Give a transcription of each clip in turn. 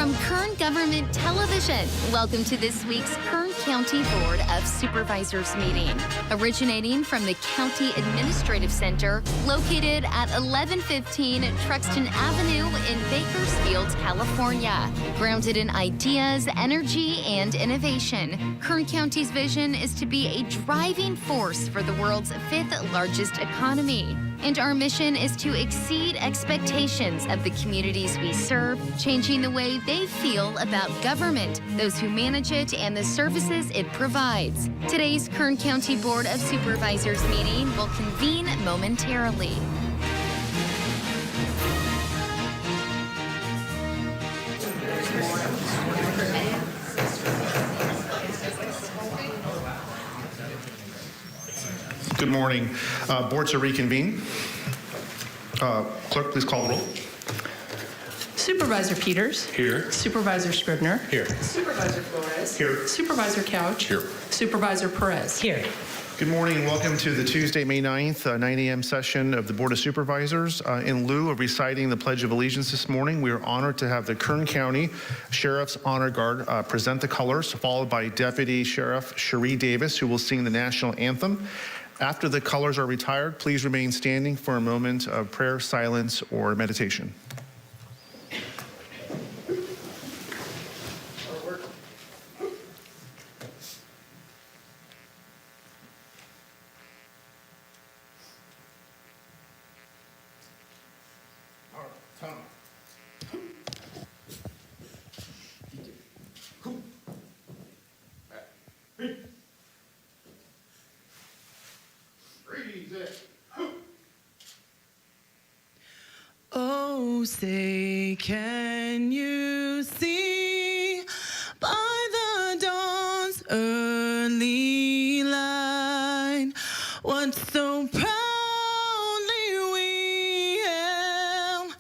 From Kern Government Television, welcome to this week's Kern County Board of Supervisors meeting. Originating from the County Administrative Center, located at 1115 Truxton Avenue in Bakersfield, California. Grounded in ideas, energy, and innovation, Kern County's vision is to be a driving force for the world's fifth largest economy. And our mission is to exceed expectations of the communities we serve, changing the way they feel about government, those who manage it, and the services it provides. Today's Kern County Board of Supervisors meeting will convene momentarily. Good morning. Board to reconvene. Clerk, please call the roll. Supervisor Peters. Here. Supervisor Scribner. Here. Supervisor Flores. Here. Supervisor Couch. Here. Supervisor Perez. Here. Good morning and welcome to the Tuesday, May 9th, 9 a.m. session of the Board of Supervisors. In lieu of reciting the Pledge of Allegiance this morning, we are honored to have the Kern County Sheriff's Honor Guard present the colors, followed by Deputy Sheriff Cherie Davis, who will sing the national anthem. After the colors are retired, please remain standing for a moment of prayer, silence, or meditation. Oh, say, can you see by the dawn's early light what so proudly we hailed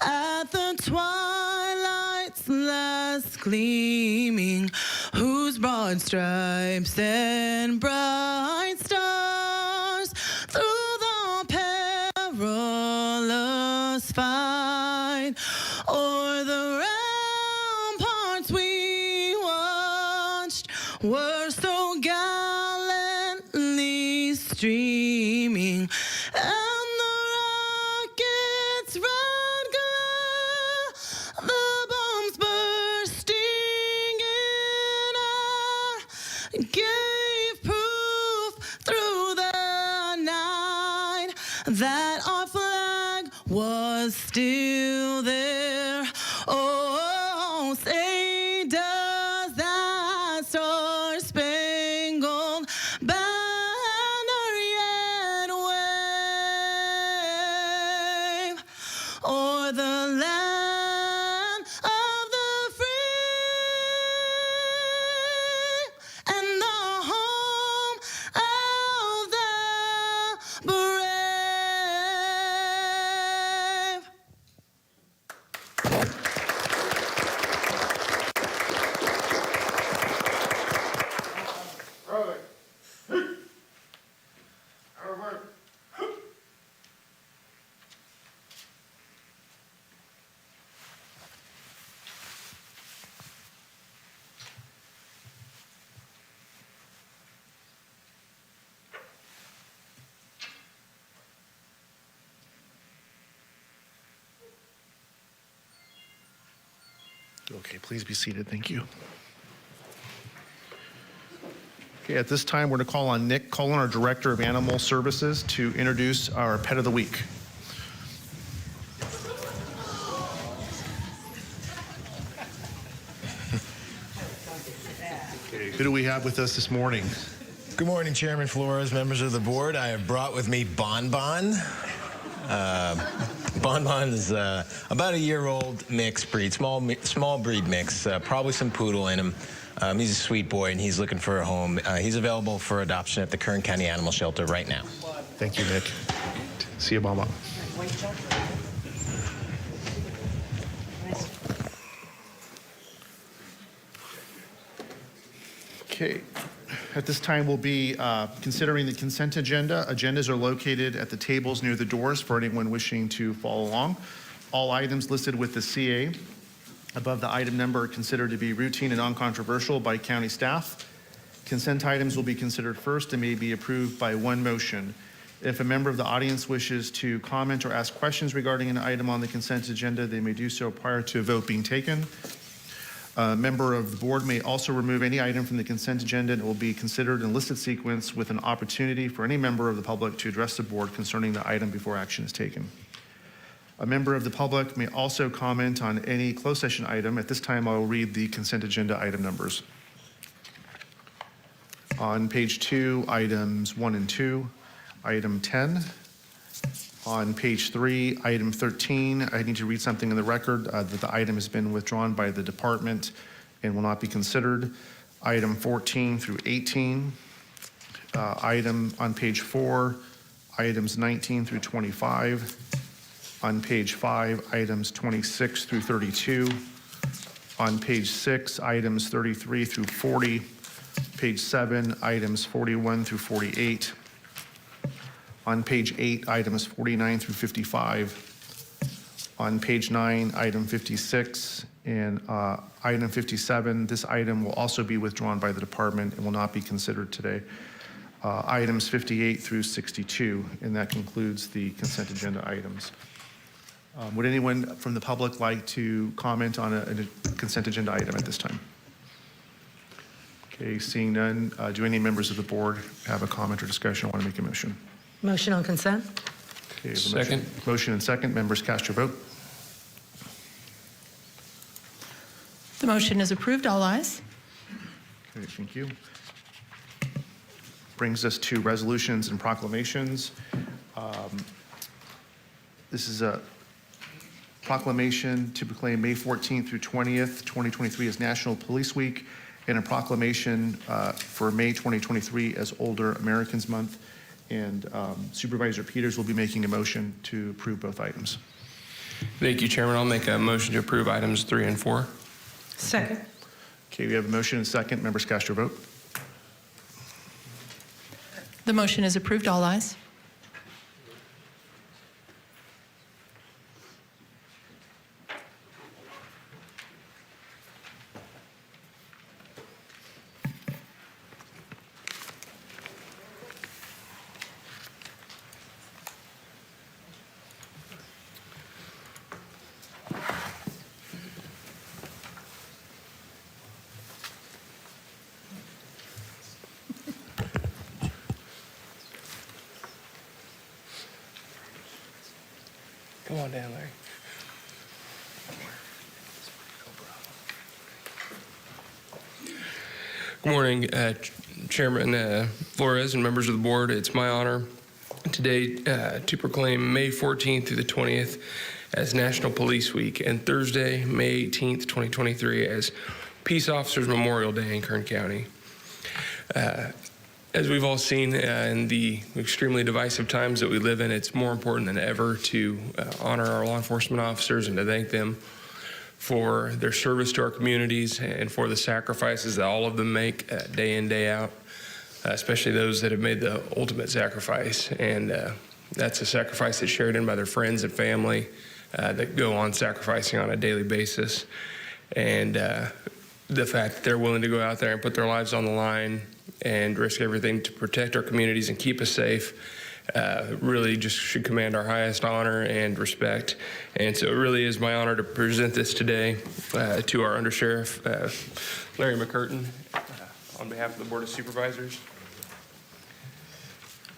at the twilight's last gleaming, whose broad stripes and bright stars through the perilous fight o'er the ramparts we watched were so gallantly streaming, and the rocket's red glare, the bombs bursting in air, gave proof through the night that our flag was still there. Oh, say does that star-spangled banner yet wave o'er the land of the free and the home of the brave? Okay, please be seated. Thank you. Okay, at this time, we're going to call on Nick Cullen, our Director of Animal Services, to introduce our Pet of the Week. Okay, who do we have with us this morning? Good morning, Chairman Flores, members of the board. I have brought with me Bon Bon. Bon Bon is about a year-old mixed breed, small breed mix, probably some poodle in him. He's a sweet boy, and he's looking for a home. He's available for adoption at the Kern County Animal Shelter right now. Thank you, Nick. See you, Mama. Okay. At this time, we'll be considering the consent agenda. Agendas are located at the tables near the doors for anyone wishing to follow along. All items listed with the CA above the item number are considered to be routine and non-controversial by county staff. Consent items will be considered first and may be approved by one motion. If a member of the audience wishes to comment or ask questions regarding an item on the consent agenda, they may do so prior to a vote being taken. A member of the board may also remove any item from the consent agenda and it will be considered in listed sequence with an opportunity for any member of the public to address the board concerning the item before action is taken. A member of the public may also comment on any closed session item. At this time, I will read the consent agenda item numbers. On page 2, items 1 and 2, item 10. On page 3, item 13, I need to read something in the record that the item has been withdrawn by the department and will not be considered. Item 14 through 18. Item on page 4, items 19 through 25. On page 5, items 26 through 32. On page 6, items 33 through 40. Page 7, items 41 through 48. On page 8, items 49 through 55. On page 9, item 56, and item 57, this item will also be withdrawn by the department and will not be considered today. Items 58 through 62, and that concludes the consent agenda items. Would anyone from the public like to comment on a consent agenda item at this time? Okay, seeing none, do any members of the board have a comment or discussion or want to make a motion? Motion on consent? Okay, Second. Motion and second. Members, cast your vote. The motion is approved. All ayes. Okay, thank you. Brings us to resolutions and proclamations. This is a proclamation to proclaim May 14th through 20th, 2023 as National Police Week, and a proclamation for May 2023 as Older Americans Month. And Supervisor Peters will be making a motion to approve both items. Thank you, Chairman. I'll make a motion to approve items 3 and 4. Second. Okay, we have a motion and second. Members, cast your vote. The motion is approved. All ayes. Come on down, Larry. Good morning, Chairman Flores and members of the board. It's my honor today to proclaim May 14th through the 20th as National Police Week and Thursday, May 18th, 2023 as Peace Officers Memorial Day in Kern County. As we've all seen in the extremely divisive times that we live in, it's more important than ever to honor our law enforcement officers and to thank them for their service to our communities and for the sacrifices that all of them make day in, day out, especially those that have made the ultimate sacrifice. And that's a sacrifice that's shared in by their friends and family that go on sacrificing on a daily basis. And the fact that they're willing to go out there and put their lives on the line and risk everything to protect our communities and keep us safe really just should command our highest honor and respect. And so it really is my honor to present this today to our Undersheriff, Larry McCurtain, on behalf of the Board of Supervisors.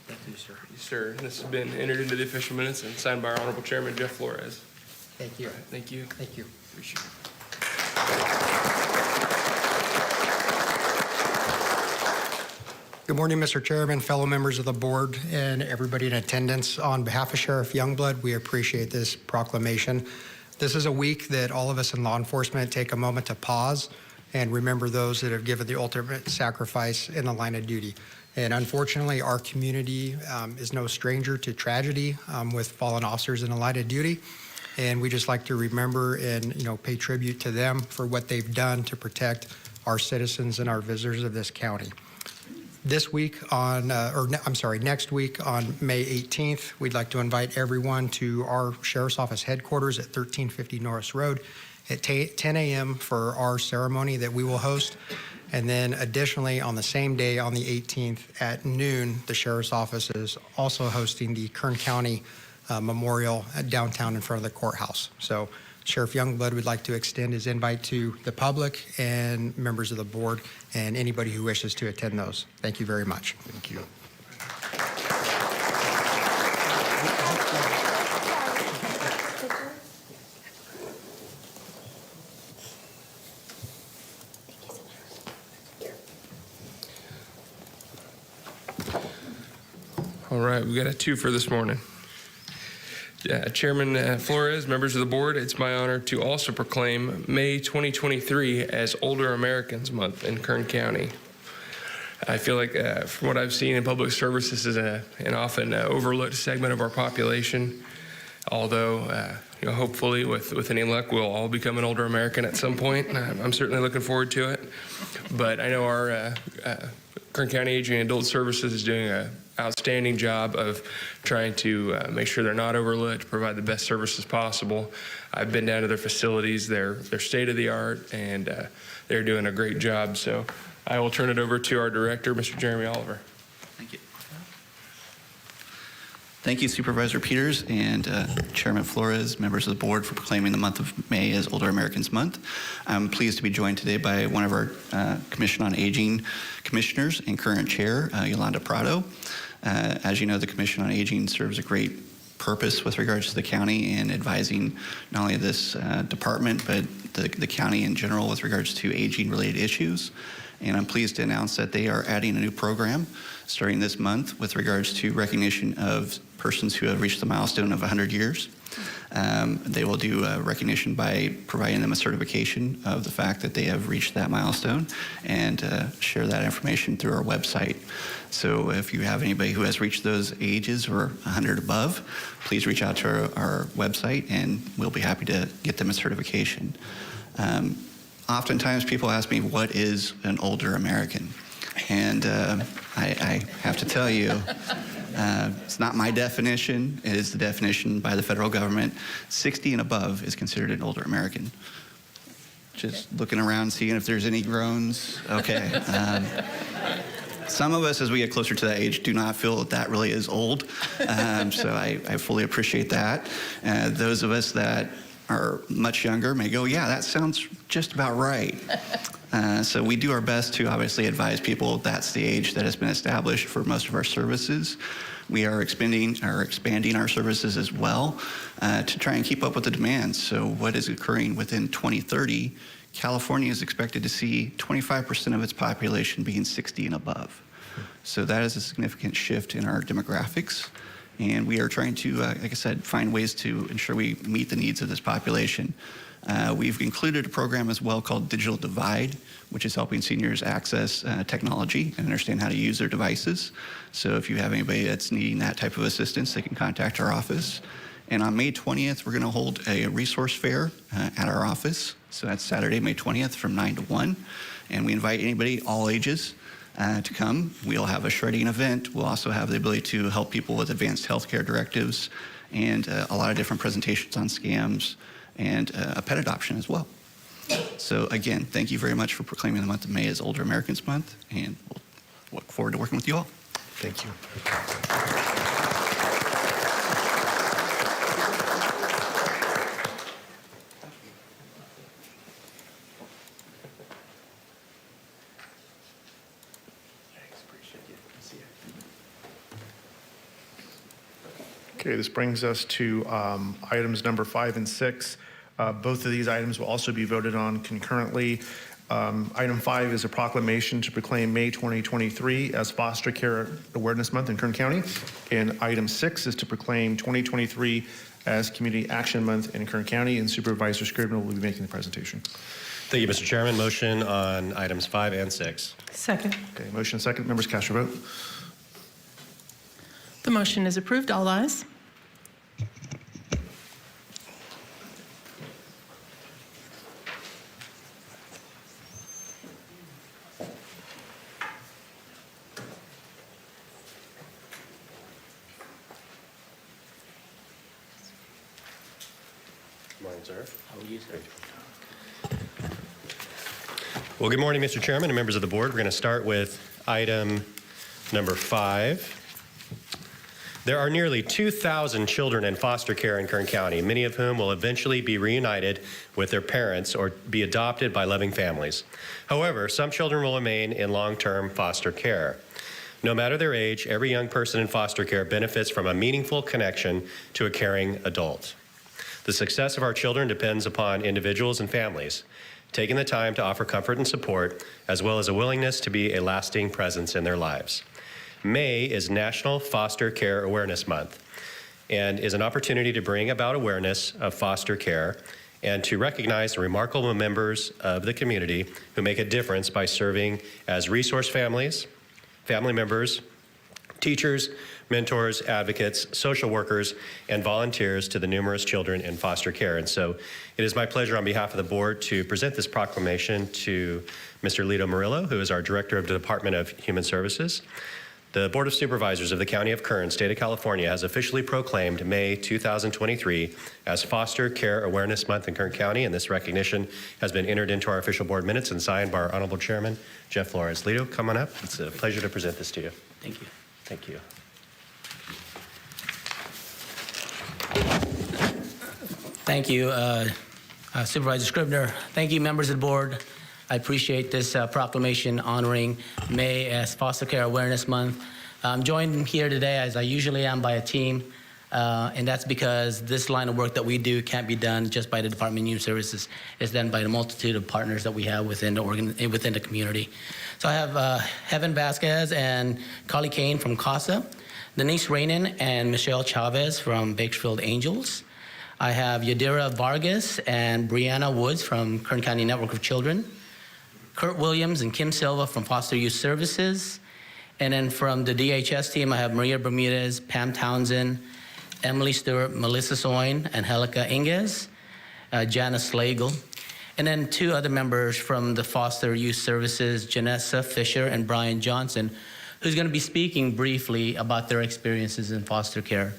Thank you, sir. Yes, sir. This has been entered into the official minutes and signed by our Honorable Chairman, Jeff Flores. Thank you. Thank you. Thank you. Appreciate it. Good morning, Mr. Chairman, fellow members of the board, and everybody in attendance. On behalf of Sheriff Youngblood, we appreciate this proclamation. This is a week that all of us in law enforcement take a moment to pause and remember those that have given the ultimate sacrifice in the line of duty. And unfortunately, our community is no stranger to tragedy with fallen officers in the line of duty. And we just like to remember and pay tribute to them for what they've done to protect our citizens and our visitors of this county. This week next week on May 18th, we'd like to invite everyone to our Sheriff's Office headquarters at 1350 Norris Road at 10 a.m. for our ceremony that we will host. And then additionally, on the same day, on the 18th at noon, the Sheriff's Office is also hosting the Kern County Memorial at downtown in front of the courthouse. So Sheriff Youngblood would like to extend his invite to the public and members of the board and anybody who wishes to attend those. Thank you very much. Thank you. All right, we got a two for this morning. Chairman Flores, members of the board, it's my honor to also proclaim May 2023 as Older Americans Month in Kern County. I feel like from what I've seen in public service, this is an often overlooked segment of our population. Although, hopefully with any luck, we'll all become an older American at some point. I'm certainly looking forward to it. But I know our Kern County Aging and Adult Services is doing an outstanding job of trying to make sure they're not overlooked, provide the best services possible. I've been down to their facilities. They're state of the art, and they're doing a great job. So I will turn it over to our director, Mr. Jeremy Oliver. Thank you. Thank you, Supervisor Peters and Chairman Flores, members of the board, for proclaiming the month of May as Older Americans Month. I'm pleased to be joined today by one of our Commission on Aging commissioners and current chair, Yolanda Prado. As you know, the Commission on Aging serves a great purpose with regards to the county and advising not only this department, but the county in general with regards to aging-related issues. And I'm pleased to announce that they are adding a new program starting this month with regards to recognition of persons who have reached the milestone of 100 years. They will do recognition by providing them a certification of the fact that they have reached that milestone and share that information through our website. So if you have anybody who has reached those ages or 100 above, please reach out to our website and we'll be happy to get them a certification. Oftentimes people ask me, what is an older American? And I have to tell you, it's not my definition. It is the definition by the federal government. 60 and above is considered an older American. Just looking around, seeing if there's any groans. Okay. Some of us, as we get closer to that age, do not feel that that really is old. So I fully appreciate that. Those of us that are much younger may go, yeah, that sounds just about right. So we do our best to obviously advise people that's the age that has been established for most of our services. We are expanding our services as well to try and keep up with the demands. So what is occurring within 2030, California is expected to see 25% of its population being 60 and above. So that is a significant shift in our demographics. And we are trying to, like I said, find ways to ensure we meet the needs of this population. We've included a program as well called Digital Divide, which is helping seniors access technology and understand how to use their devices. So if you have anybody that's needing that type of assistance, they can contact our office. And on May 20th, we're going to hold a resource fair at our office. So that's Saturday, May 20th from 9 to 1. And we invite anybody, all ages, to come. We'll have a shredding event. We'll also have the ability to help people with advanced healthcare directives and a lot of different presentations on scams and a pet adoption as well. So again, thank you very much for proclaiming the month of May as Older Americans Month, and we'll look forward to working with you all. Thank you. Okay, this brings us to items number 5 and 6. Both of these items will also be voted on concurrently. Item 5 is a proclamation to proclaim May 2023 as Foster Care Awareness Month in Kern County. And item 6 is to proclaim 2023 as Community Action Month in Kern County. And Supervisor Scribner will be making the presentation. Thank you, Mr. Chairman. Motion on items 5 and 6. Second. Okay, motion second. Members cast your vote. The motion is approved. All ayes. Morning, sir. How will you, sir? Well, good morning, Mr. Chairman and members of the board. We're going to start with item number 5. There are nearly 2,000 children in foster care in Kern County, many of whom will eventually be reunited with their parents or be adopted by loving families. However, some children will remain in long-term foster care. No matter their age, every young person in foster care benefits from a meaningful connection to a caring adult. The success of our children depends upon individuals and families taking the time to offer comfort and support, as well as a willingness to be a lasting presence in their lives. May is National Foster Care Awareness Month and is an opportunity to bring about awareness of foster care and to recognize the remarkable members of the community who make a difference by serving as resource families, family members, teachers, mentors, advocates, social workers, and volunteers to the numerous children in foster care. And so it is my pleasure on behalf of the board to present this proclamation to Mr. Lito Murillo, who is our Director of the Department of Human Services. The Board of Supervisors of the County of Kern, State of California, has officially proclaimed May 2023 as Foster Care Awareness Month in Kern County, and this recognition has been entered into our official board minutes and signed by our Honorable Chairman, Jeff Flores. Lito, come on up. It's a pleasure to present this to you. Thank you. Thank you. Thank you, Supervisor Scribner. Thank you, members of the board. I appreciate this proclamation honoring May as Foster Care Awareness Month. I'm joined here today, as I usually am, by a team, and that's because this line of work that we do can't be done just by the Department of Human Services. It's done by the multitude of partners that we have within the community. So I have Heaven Vasquez and Carly Kane from CASA, Denise Rainin and Michelle Chavez from Bakersfield Angels. I have Yadira Vargas and Brianna Woods from Kern County Network of Children, Kurt Williams and Kim Silva from Foster Youth Services, and then from the DHS team, I have Maria Bermudez, Pam Townsend, Emily Stewart, Melissa Soin, and Angelica Inges, Janice Slagle, and then 2 other members from the Foster Youth Services, Janessa Fisher and Brian Johnson, who's going to be speaking briefly about their experiences in foster care.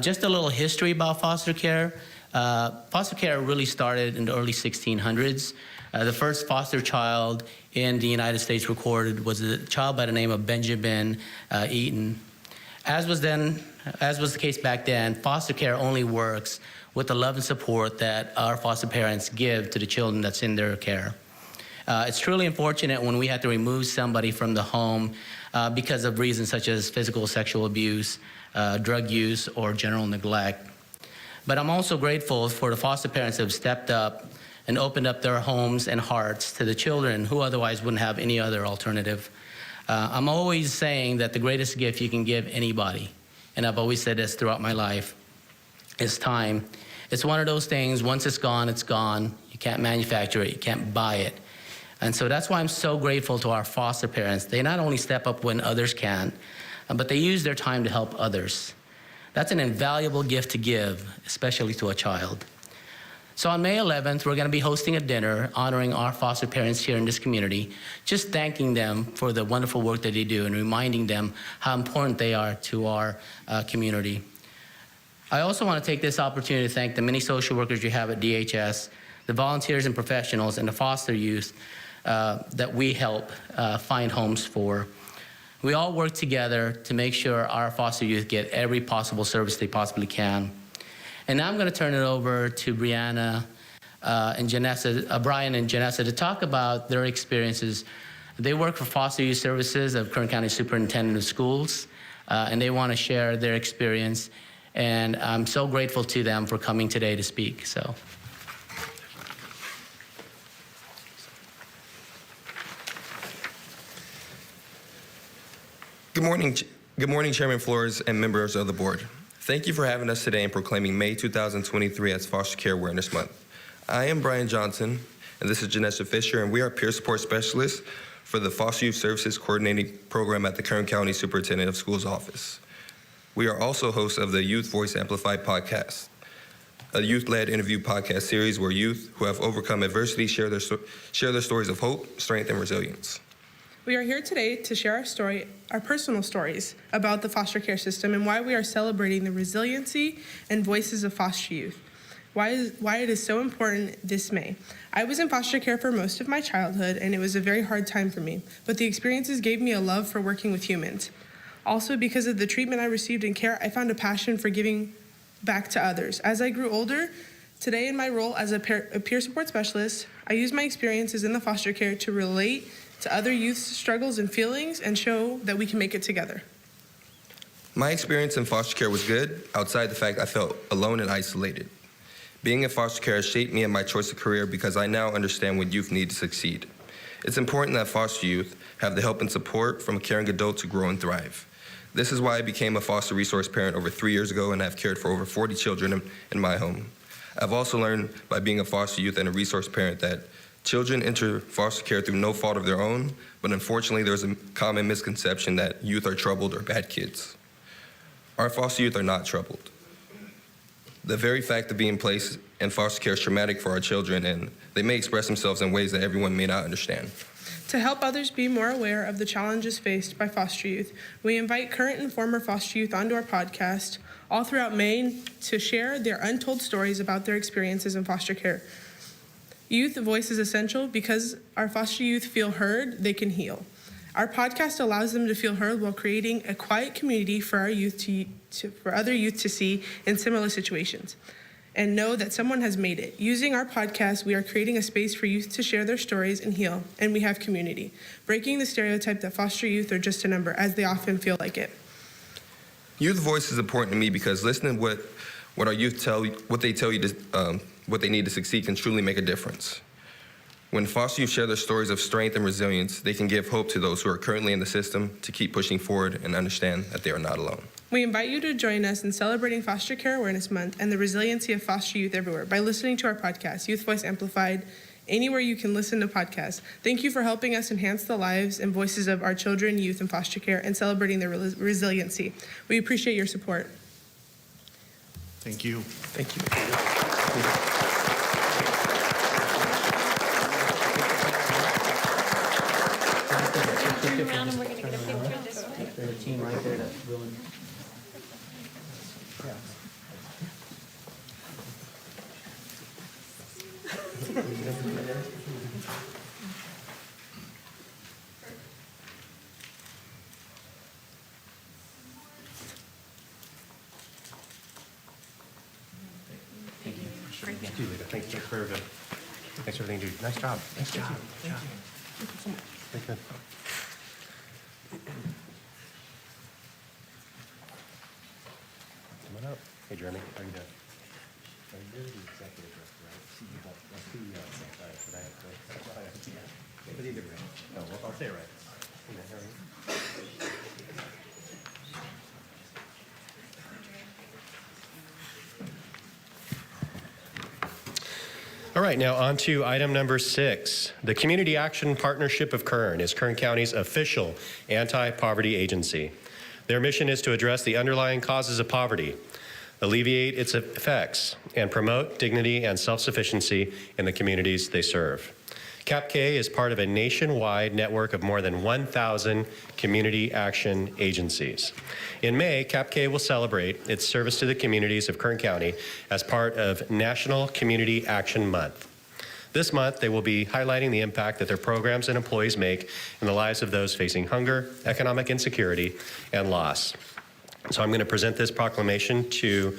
Just a little history about foster care. Foster care really started in the early 1600s. The first foster child in the United States recorded was a child by the name of Benjamin Eaton. As was the case back then, foster care only works with the love and support that our foster parents give to the children that's in their care. It's truly unfortunate when we have to remove somebody from the home because of reasons such as physical, sexual abuse, drug use, or general neglect. But I'm also grateful for the foster parents who have stepped up and opened up their homes and hearts to the children who otherwise wouldn't have any other alternative. I'm always saying that the greatest gift you can give anybody, and I've always said this throughout my life, is time. It's one of those things, once it's gone, it's gone. You can't manufacture it, you can't buy it. And so that's why I'm so grateful to our foster parents. They not only step up when others can, but they use their time to help others. That's an invaluable gift to give, especially to a child. So on May 11th, we're going to be hosting a dinner honoring our foster parents here in this community, just thanking them for the wonderful work that they do and reminding them how important they are to our community. I also want to take this opportunity to thank the many social workers you have at DHS, the volunteers and professionals, and the foster youth that we help find homes for. We all work together to make sure our foster youth get every possible service they possibly can. And now I'm going to turn it over to Brianna and Janessa, Brian and Janessa, to talk about their experiences. They work for Foster Youth Services of Kern County Superintendent of Schools, and they want to share their experience. And I'm so grateful to them for coming today to speak. So. Good morning, Chairman Flores and members of the board. Thank you for having us today and proclaiming May 2023 as Foster Care Awareness Month. I am Brian Johnson, and this is Janessa Fisher, and we are peer support specialists for the Foster Youth Services Coordinating Program at the Kern County Superintendent of Schools Office. We are also hosts of the Youth Voice Amplified podcast, a youth-led interview podcast series where youth who have overcome adversity share their stories of hope, strength, and resilience. We are here today to share our personal stories about the foster care system and why we are celebrating the resiliency and voices of foster youth. why it is so important this May. I was in foster care for most of my childhood, and it was a very hard time for me, but the experiences gave me a love for working with humans. Also, because of the treatment I received in care, I found a passion for giving back to others. As I grew older, today in my role as a peer support specialist, I use my experiences in the foster care to relate to other youth's struggles and feelings and show that we can make it together. My experience in foster care was good, outside the fact I felt alone and isolated. Being in foster care has shaped me and my choice of career because I now understand what youth need to succeed. It's important that foster youth have the help and support from a caring adult to grow and thrive. This is why I became a foster resource parent over 3 years ago, and I've cared for over 40 children in my home. I've also learned by being a foster youth and a resource parent that children enter foster care through no fault of their own, but unfortunately there's a common misconception that youth are troubled or bad kids. Our foster youth are not troubled. The very fact of being placed in foster care is traumatic for our children, and they may express themselves in ways that everyone may not understand. To help others be more aware of the challenges faced by foster youth, we invite current and former foster youth onto our podcast all throughout May to share their untold stories about their experiences in foster care. Youth voice is essential because our foster youth feel heard, they can heal. Our podcast allows them to feel heard while creating a quiet community for our youth for other youth to see in similar situations and know that someone has made it. Using our podcast, we are creating a space for youth to share their stories and heal, and we have community, breaking the stereotype that foster youth are just a number, as they often feel like it. Youth voice is important to me because listening to what our youth what they need to succeed can truly make a difference. When foster youth share their stories of strength and resilience, they can give hope to those who are currently in the system to keep pushing forward and understand that they are not alone. We invite you to join us in celebrating Foster Care Awareness Month and the resiliency of foster youth everywhere by listening to our podcast, Youth Voice Amplified, anywhere you can listen to podcasts. Thank you for helping us enhance the lives and voices of our children, youth in foster care, and celebrating their resiliency. We appreciate your support. Thank you. Thank you. Turn around and we're going to get a picture this way. There's a team right there that's willing. Thank you, Lita. Thanks for everything you do. Nice job. Nice job. Thank you. Thank you. Come on up. Hey, Jeremy. How are you doing? You're the executive director, right? CEO. But either way. No, well, I'll say it right. How are you? All right, now on to item number 6. The Community Action Partnership of Kern is Kern County's official anti-poverty agency. Their mission is to address the underlying causes of poverty, alleviate its effects, and promote dignity and self-sufficiency in the communities they serve. CAPK is part of a nationwide network of more than 1,000 community action agencies. In May, CAPK will celebrate its service to the communities of Kern County as part of National Community Action Month. This month, they will be highlighting the impact that their programs and employees make in the lives of those facing hunger, economic insecurity, and loss. So I'm going to present this proclamation to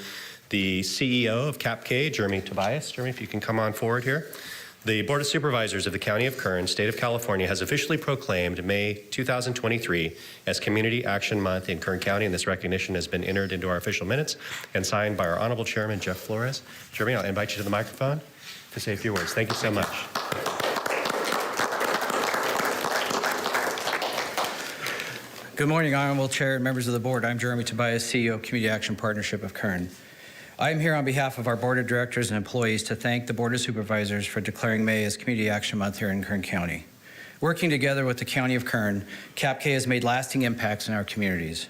the CEO of CAPK, Jeremy Tobias. Jeremy, if you can come on forward here. The Board of Supervisors of the County of Kern, State of California, has officially proclaimed May 2023 as Community Action Month in Kern County, and this recognition has been entered into our official minutes and signed by our Honorable Chairman, Jeff Flores. Jeremy, I'll invite you to the microphone to say a few words. Thank you so much. Good morning, Honorable Chair and members of the Board. I'm Jeremy Tobias, CEO of Community Action Partnership of Kern. I am here on behalf of our Board of Directors and employees to thank the Board of Supervisors for declaring May as Community Action Month here in Kern County. Working together with the County of Kern, CAPK has made lasting impacts in our communities.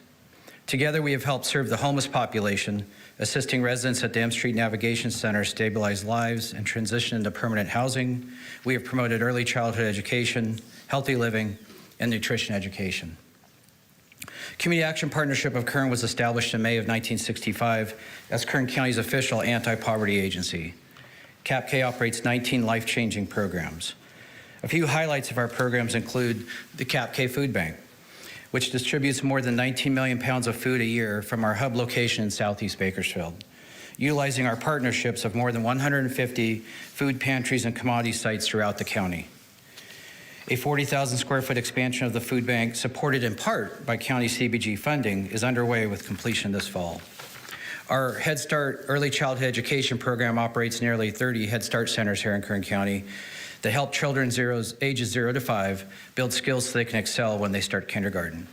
Together, we have helped serve the homeless population, assisting residents at the M Street Navigation Center stabilize lives and transition into permanent housing. We have promoted early childhood education, healthy living, and nutrition education. Community Action Partnership of Kern was established in May of 1965 as Kern County's official anti-poverty agency. CAPK operates 19 life-changing programs. A few highlights of our programs include the CAPK Food Bank, which distributes more than 19 million pounds of food a year from our hub location in Southeast Bakersfield, utilizing our partnerships of more than 150 food pantries and commodity sites throughout the county. A 40,000 square foot expansion of the food bank, supported in part by county CBG funding, is underway with completion this fall. Our Head Start early childhood education program operates nearly 30 Head Start centers here in Kern County that help children ages 0 to 5 build skills so they can excel when they start kindergarten.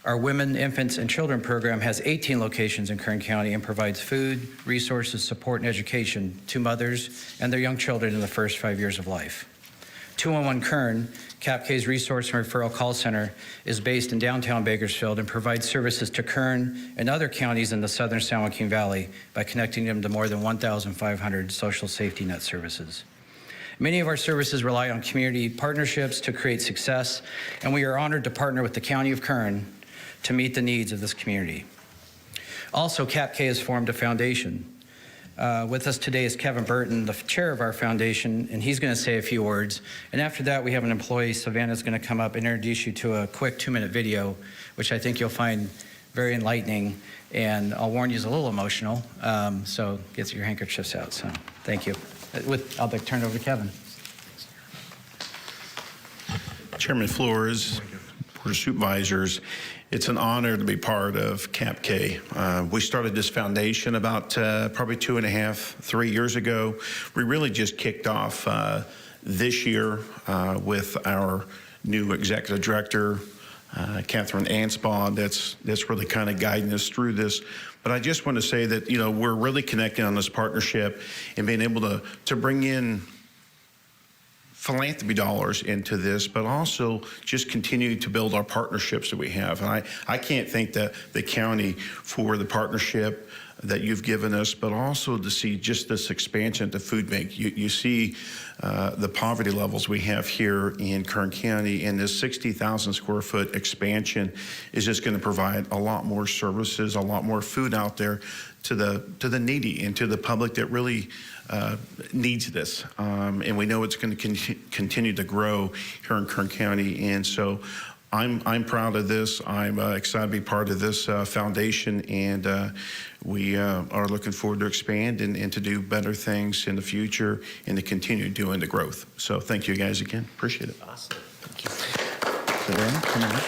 Our Women, Infants, and Children program has 18 locations in Kern County and provides food, resources, support, and education to mothers and their young children in the first 5 years of life. 211 Kern, CAPK's resource and referral call center, is based in downtown Bakersfield and provides services to Kern and other counties in the southern San Joaquin Valley by connecting them to more than 1,500 social safety net services. Many of our services rely on community partnerships to create success, and we are honored to partner with the County of Kern to meet the needs of this community. Also, CAPK has formed a foundation. With us today is Kevin Burton, the chair of our foundation, and he's going to say a few words. And after that, we have an employee, Savannah's going to come up and introduce you to a quick 2-minute video, which I think you'll find very enlightening. And I'll warn you, it's a little emotional, so get your handkerchiefs out. So thank you. I'll turn it over to Kevin. Chairman Flores, Board of Supervisors, it's an honor to be part of CAPK. We started this foundation about probably 2.5, 3 years ago. We really just kicked off this year with our new executive director, Catherine Anspaugh, that's really kind of guiding us through this. But I just want to say that, you know, we're really connecting on this partnership and being able to bring in philanthropy dollars into this, but also just continue to build our partnerships that we have. And I can't thank the county for the partnership that you've given us, but also to see just this expansion to food bank. You see the poverty levels we have here in Kern County, and this 60,000 square foot expansion is just going to provide a lot more services, a lot more food out there to the needy and to the public that really needs this. And we know it's going to continue to grow here in Kern County. And so I'm proud of this. I'm excited to be part of this foundation, and we are looking forward to expand and to do better things in the future and to continue doing the growth. So thank you guys again. Appreciate it. Awesome. Thank you. Savannah, come on.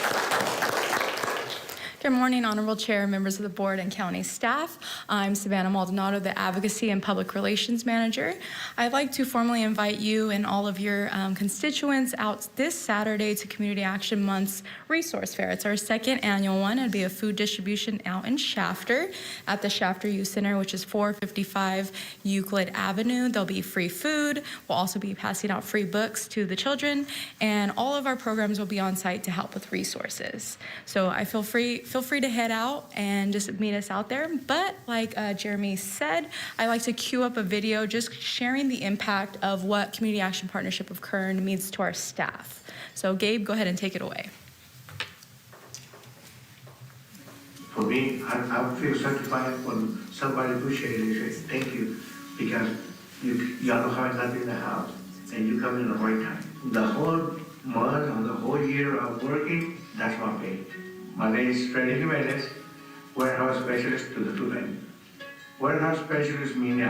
Good morning, Honorable Chair, members of the board, and county staff. I'm Savannah Maldonado, the Advocacy and Public Relations Manager. I'd like to formally invite you and all of your constituents out this Saturday to Community Action Month's Resource Fair. It's our second annual one. It'll be a food distribution out in Shafter at the Shafter Youth Center, which is 455 Euclid Avenue. There'll be free food. We'll also be passing out free books to the children, and all of our programs will be on site to help with resources. So I feel free to head out and just meet us out there. But like Jeremy said, I like to queue up a video just sharing the impact of what Community Action Partnership of Kern means to our staff. So Gabe, go ahead and take it away. For me, I feel certified when somebody appreciates it and says thank you, because y'all know how it's not in the house and you come in the right time. The whole month or the whole year of working, that's my pay. My name is Freddy Jimenez, warehouse specialist to the food bank. Warehouse specialist means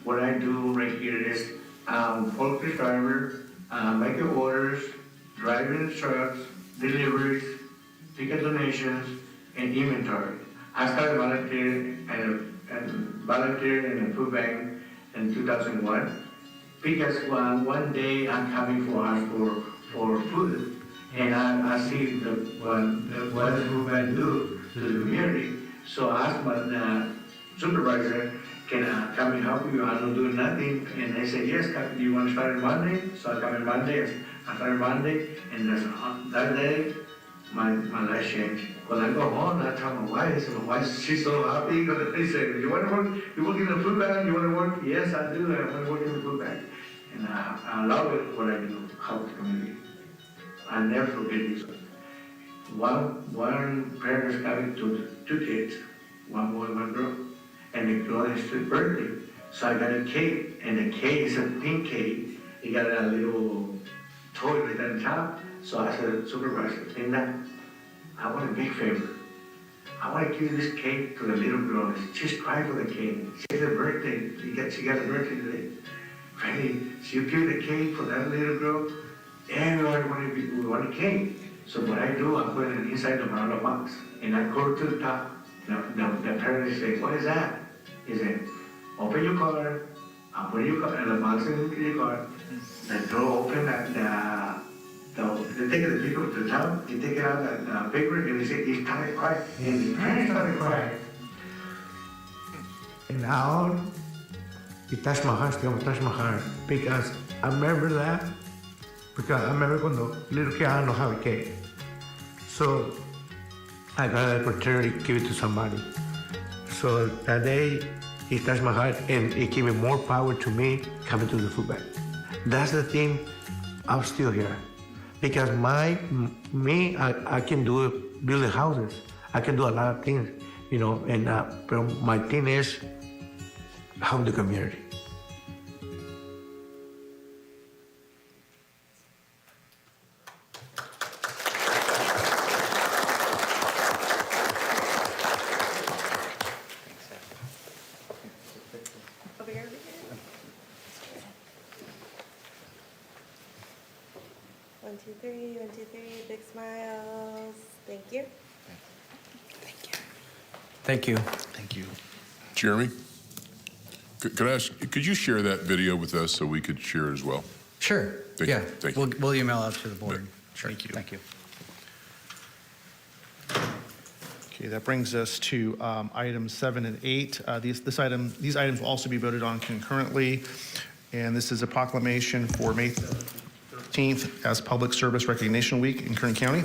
what I do right here is forklift driver, making orders, driving trucks, deliveries, ticket donations, and inventory. I started volunteering in the food bank in 2001 because one day I'm coming for food. And I see what the food bank do to the community. So I asked my supervisor, can I come and help you? I'm not doing nothing. And they said, yes, do you want to start on Monday? So I come on Monday. I started Monday, and that day, my life changed. When I go home, I tell my wife, why is she so happy? Because they said, you want to work? You work in the food bank? You want to work? Yes, I do. I want to work in the food bank. And I love it what I do, help the community. I never forget this one. one parent is having two kids, one boy, one girl, and the girl has his birthday. So I got a cake, and the cake is a pink cake. It got a little toy right on top. So I said, Supervisor, Linda, I want a big favor. I want to give this cake to the little girl. She's crying for the cake. She has a birthday. She got a birthday today. Freddie, so you give the cake for that little girl, everybody want a cake. So what I do, I put it inside the bottle box, and I go to the top. The parents say, what is that? He said, open your card, I'll put your card, and the box in your card. The door open, they take the paper to the top, they take it out the paper, and they say, he started crying, and the parents started crying. And now, it touched my heart, still touched my heart, because I remember that, because I remember cuando little kid, I don't have a cake. So I got an opportunity to give it to somebody. So that day, it touched my heart, and it gave me more power to me coming to the food bank. That's the thing, I'm still here. Because I can build houses. I can do a lot of things, you know, and but my thing is help the community. One, two, three, big smiles. Thank you. Thank you. Thank you. Jeremy, could I ask, could you share that video with us so we could share it as well? Sure. Thank yeah. you. Thank you. We'll email out to the board. Yeah. Sure. Thank you. Thank you. Okay, that brings us to items 7 and 8. These items will also be voted on concurrently, and this is a proclamation for May 13th as Public Service Recognition Week in Kern County.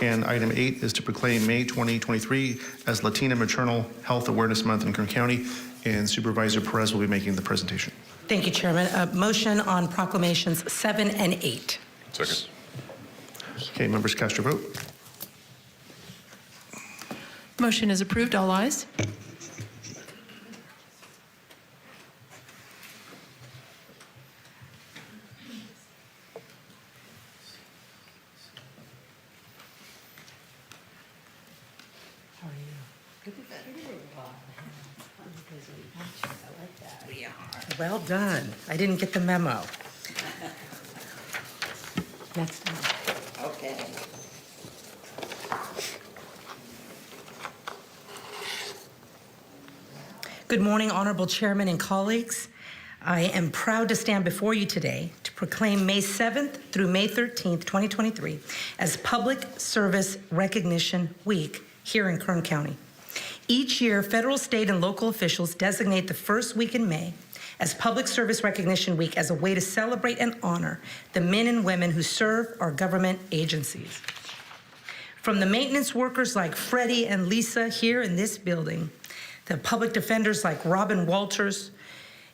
And item 8 is to proclaim May 2023 as Latina Maternal Health Awareness Month in Kern County. And Supervisor Perez will be making the presentation. Thank you, Chairman. Motion on proclamations 7 and 8. Second. Okay, members, cast your vote. Motion is approved. All ayes. Well done. I didn't get the memo. Next time. Okay. Good morning, Honorable Chairman and colleagues. I am proud to stand before you today to proclaim May 7th through May 13th, 2023 as Public Service Recognition Week here in Kern County. Each year, federal, state, and local officials designate the first week in May as Public Service Recognition Week as a way to celebrate and honor the men and women who serve our government agencies. From the maintenance workers like Freddie and Lisa here in this building, the public defenders like Robin Walters,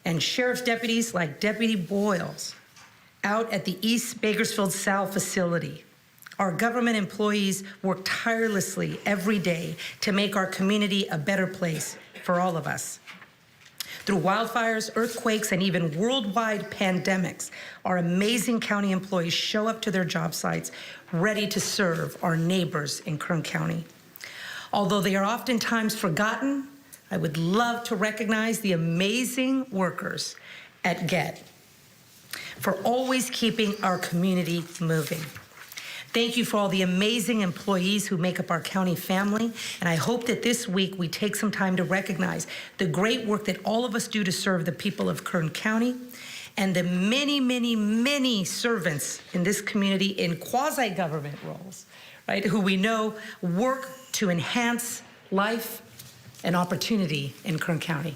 and sheriff's deputies like Deputy Boyles out at the East Bakersfield South facility. Our government employees work tirelessly every day to make our community a better place for all of us. Through wildfires, earthquakes, and even worldwide pandemics, our amazing county employees show up to their job sites ready to serve our neighbors in Kern County. Although they are oftentimes forgotten, I would love to recognize the amazing workers at GET for always keeping our community moving. Thank you for all the amazing employees who make up our county family, and I hope that this week we take some time to recognize the great work that all of us do to serve the people of Kern County and the many, many, many servants in this community in quasi-government roles, right, who we know work to enhance life and opportunity in Kern County.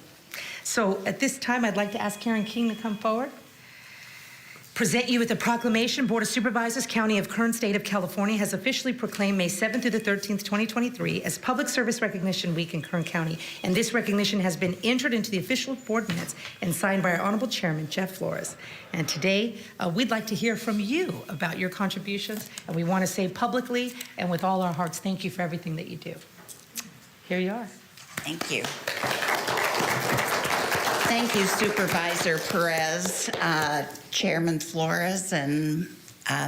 So at this time, I'd like to ask Karen King to come forward. present you with a proclamation. Board of Supervisors, County of Kern, State of California has officially proclaimed May 7th through the 13th, 2023 as Public Service Recognition Week in Kern County. And this recognition has been entered into the official board minutes and signed by our Honorable Chairman, Jeff Flores. And today, we'd like to hear from you about your contributions. And we want to say publicly and with all our hearts, thank you for everything that you do. Here you are. Thank you. Thank you, Supervisor Perez, Chairman Flores, and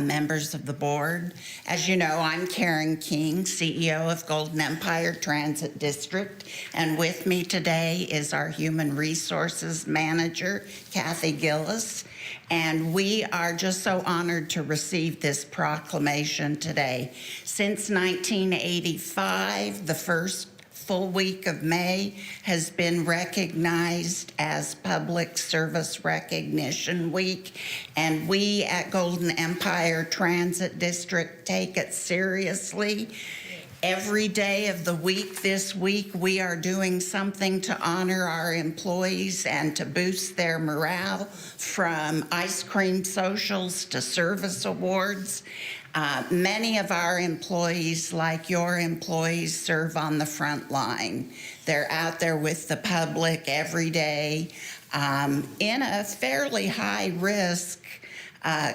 members of the board. As you know, I'm Karen King, CEO of Golden Empire Transit District, and with me today is our Human Resources Manager, Kathy Gillis, and we are just so honored to receive this proclamation today. Since 1985, the first full week of May has been recognized as Public Service Recognition Week, and we at Golden Empire Transit District take it seriously. Every day of the week this week, we are doing something to honor our employees and to boost their morale, from ice cream socials to service awards. Many of our employees, like your employees, serve on the front line. They're out there with the public every day in a fairly high risk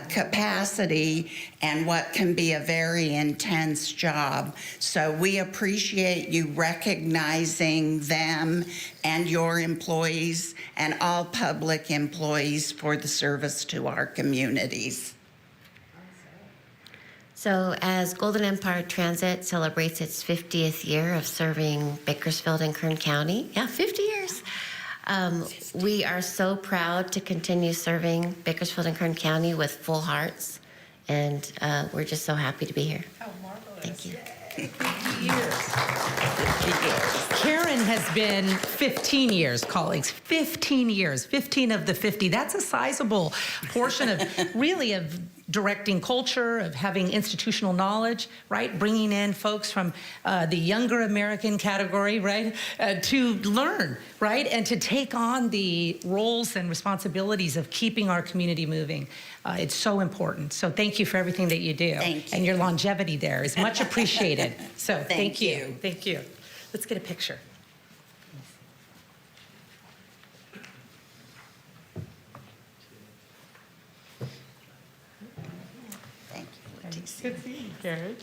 capacity and what can be a very intense job. So we appreciate you recognizing them and your employees and all public employees for the service to our communities. So as Golden Empire Transit celebrates its 50th year of serving Bakersfield and Kern County, 50 years, we are so proud to continue serving Bakersfield and Kern County with full hearts, and we're just so happy to be here. How marvelous. Thank you. 50 years. Karen has been 15 years, colleagues. 15 years. 15 of the 50. That's a sizable portion of directing culture, of having institutional knowledge, right? Bringing in folks from the younger American category, right? To learn, right? And to take on the roles and responsibilities of keeping our community moving. It's so important. So thank you for everything that you do. Thank you. And your longevity there is much appreciated. So Thank you. Thank you. Let's get a picture. Thank you, Leticia. Good seeing you, Karen.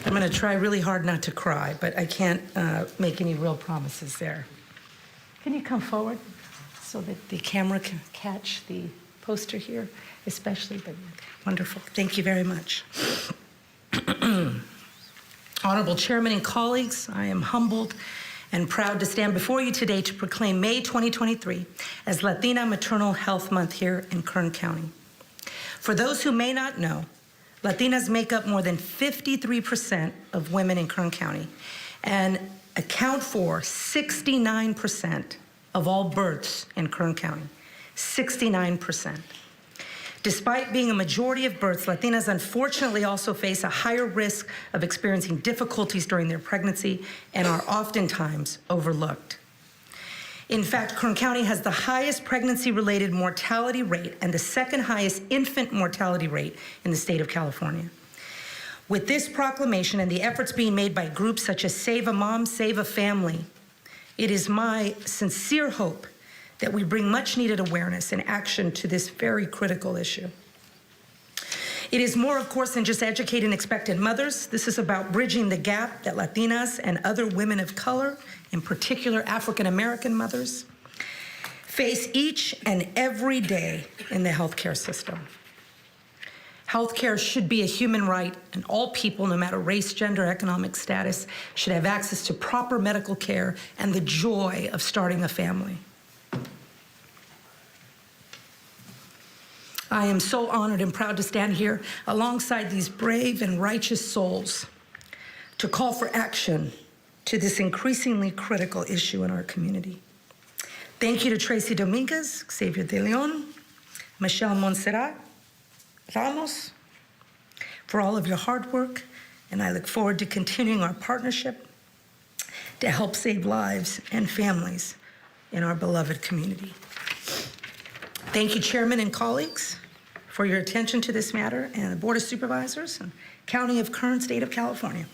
I'm going to try really hard not to cry, but I can't make any real promises there. Can you come forward so that the camera can catch the poster here, especially? But wonderful. Thank you very much. Honorable Chairman and colleagues, I am humbled and proud to stand before you today to proclaim May 2023 as Latina Maternal Health Month here in Kern County. For those who may not know, Latinas make up more than 53% of women in Kern County and account for 69% of all births in Kern County. 69%. Despite being a majority of births, Latinas unfortunately also face a higher risk of experiencing difficulties during their pregnancy and are oftentimes overlooked. In fact, Kern County has the highest pregnancy-related mortality rate and the second highest infant mortality rate in the state of California. With this proclamation and the efforts being made by groups such as Save a Mom, Save a Family, it is my sincere hope that we bring much-needed awareness and action to this very critical issue. It is more, of course, than just educating expectant mothers. This is about bridging the gap that Latinas and other women of color, in particular African-American mothers, face each and every day in the healthcare system. Healthcare should be a human right, and all people, no matter race, gender, economic status, should have access to proper medical care and the joy of starting a family. I am so honored and proud to stand here alongside these brave and righteous souls to call for action to this increasingly critical issue in our community. Thank you to Tracy Dominguez, Xavier De Leon, Michelle Montserrat Ramos for all of your hard work, and I look forward to continuing our partnership to help save lives and families in our beloved community. Thank you, Chairman and colleagues, for your attention to this matter, and the Board of Supervisors and County of Kern, State of California,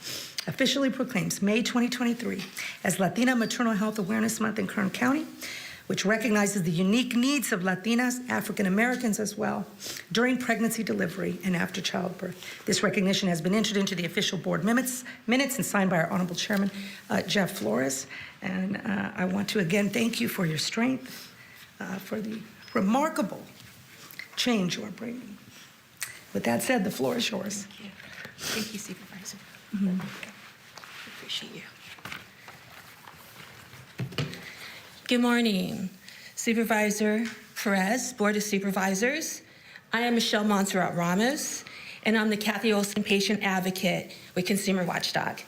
officially proclaims May 2023 as Latina Maternal Health Awareness Month in Kern County, which recognizes the unique needs of Latinas, African Americans as well, during pregnancy, delivery, and after childbirth. This recognition has been entered into the official board minutes and signed by our Honorable Chairman, Jeff Flores. And I want to again thank you for your strength, for the remarkable change you are bringing. With that said, the floor is yours. Thank you. Thank you, Supervisor. Appreciate you. Good morning, Supervisor Perez, Board of Supervisors. I am Michelle Montserrat Ramos, and I'm the Kathy Olson Patient Advocate with Consumer Watchdog.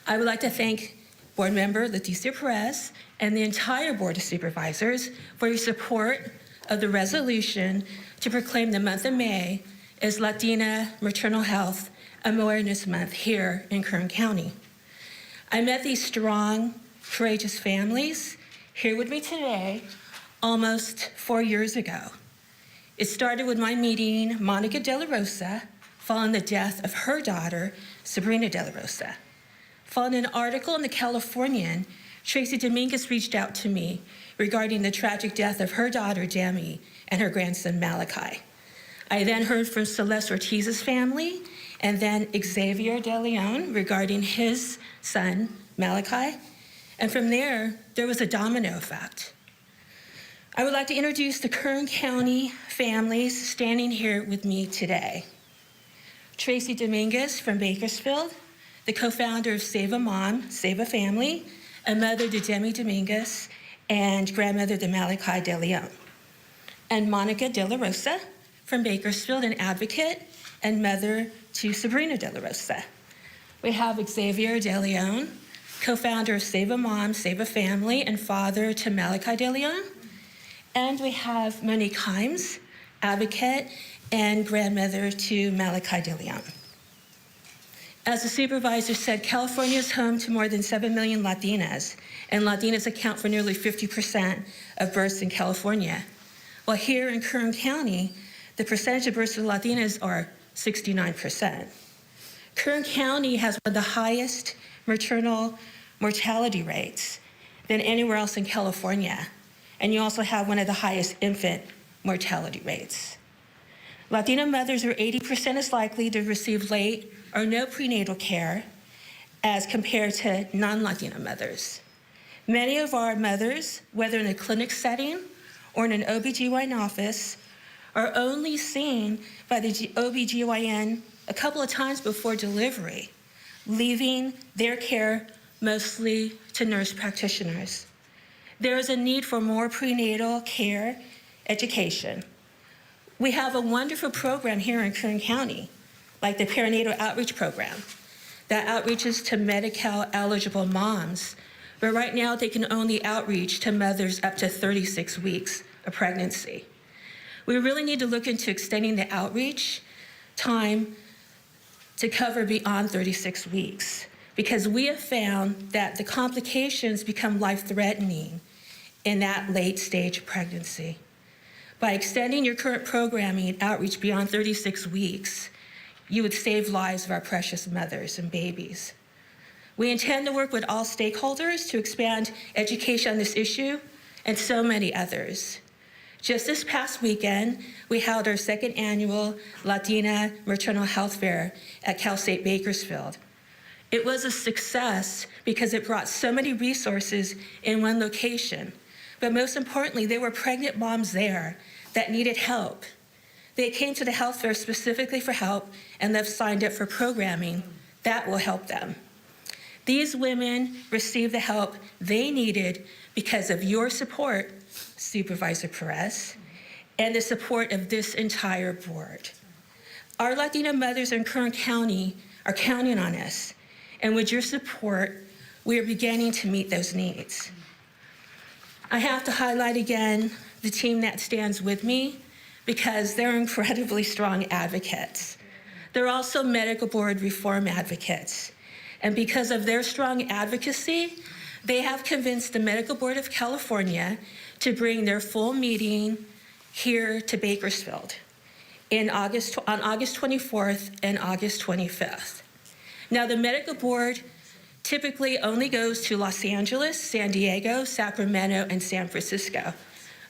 I would like to thank Board Member Leticia Perez and the entire Board of Supervisors for your support of the resolution to proclaim the month of May as Latina Maternal Health Awareness Month here in Kern County. I met these strong, courageous families here with me today almost 4 years ago. It started with my meeting Monica De La Rosa following the death of her daughter, Sabrina De La Rosa. Following an article in the Californian, Tracy Dominguez reached out to me regarding the tragic death of her daughter, Demi, and her grandson, Malachi. I then heard from Celeste Ortiz's family, and then Xavier De Leon regarding his son, Malachi. And from there was a domino effect. I would like to introduce the Kern County families standing here with me today. Tracy Dominguez from Bakersfield, the co-founder of Save a Mom, Save a Family, a mother to Demi Dominguez, and grandmother to Malachi De Leon. And Monica De La Rosa from Bakersfield, an advocate and mother to Sabrina De La Rosa. We have Xavier De Leon, co-founder of Save a Mom, Save a Family, and father to Malachi De Leon. And we have Monique Himes, advocate and grandmother to Malachi De Leon. As the supervisor said, California is home to more than 7 million Latinas, and Latinas account for nearly 50% of births in California. While here in Kern County, the percentage of births of Latinas are 69%. Kern County has one of the highest maternal mortality rates than anywhere else in California, and you also have one of the highest infant mortality rates. Latina mothers are 80% as likely to receive late or no prenatal care as compared to non-Latina mothers. Many of our mothers, whether in a clinic setting or in an OBGYN office, are only seen by the OBGYN a couple of times before delivery, leaving their care mostly to nurse practitioners. There is a need for more prenatal care education. We have a wonderful program here in Kern County, like the Perinatal Outreach Program, that outreaches to Medi-Cal eligible moms, but right now they can only outreach to mothers up to 36 weeks of pregnancy. We really need to look into extending the outreach time to cover beyond 36 weeks, because we have found that the complications become life-threatening in that late stage of pregnancy. By extending your current programming and outreach beyond 36 weeks, you would save lives of our precious mothers and babies. We intend to work with all stakeholders to expand education on this issue and so many others. Just this past weekend, we held our second annual Latina Maternal Health Fair at Cal State Bakersfield. It was a success because it brought so many resources in one location. But most importantly, there were pregnant moms there that needed help. They came to the health fair specifically for help, and they've signed up for programming that will help them. These women received the help they needed because of your support, Supervisor Perez, and the support of this entire board. Our Latino mothers in Kern County are counting on us, and with your support, we are beginning to meet those needs. I have to highlight again the team that stands with me because they're incredibly strong advocates. They're also medical board reform advocates. And because of their strong advocacy, they have convinced the Medical Board of California to bring their full meeting here to Bakersfield on August 24th and August 25th. Now, the Medical Board typically only goes to Los Angeles, San Diego, Sacramento, and San Francisco.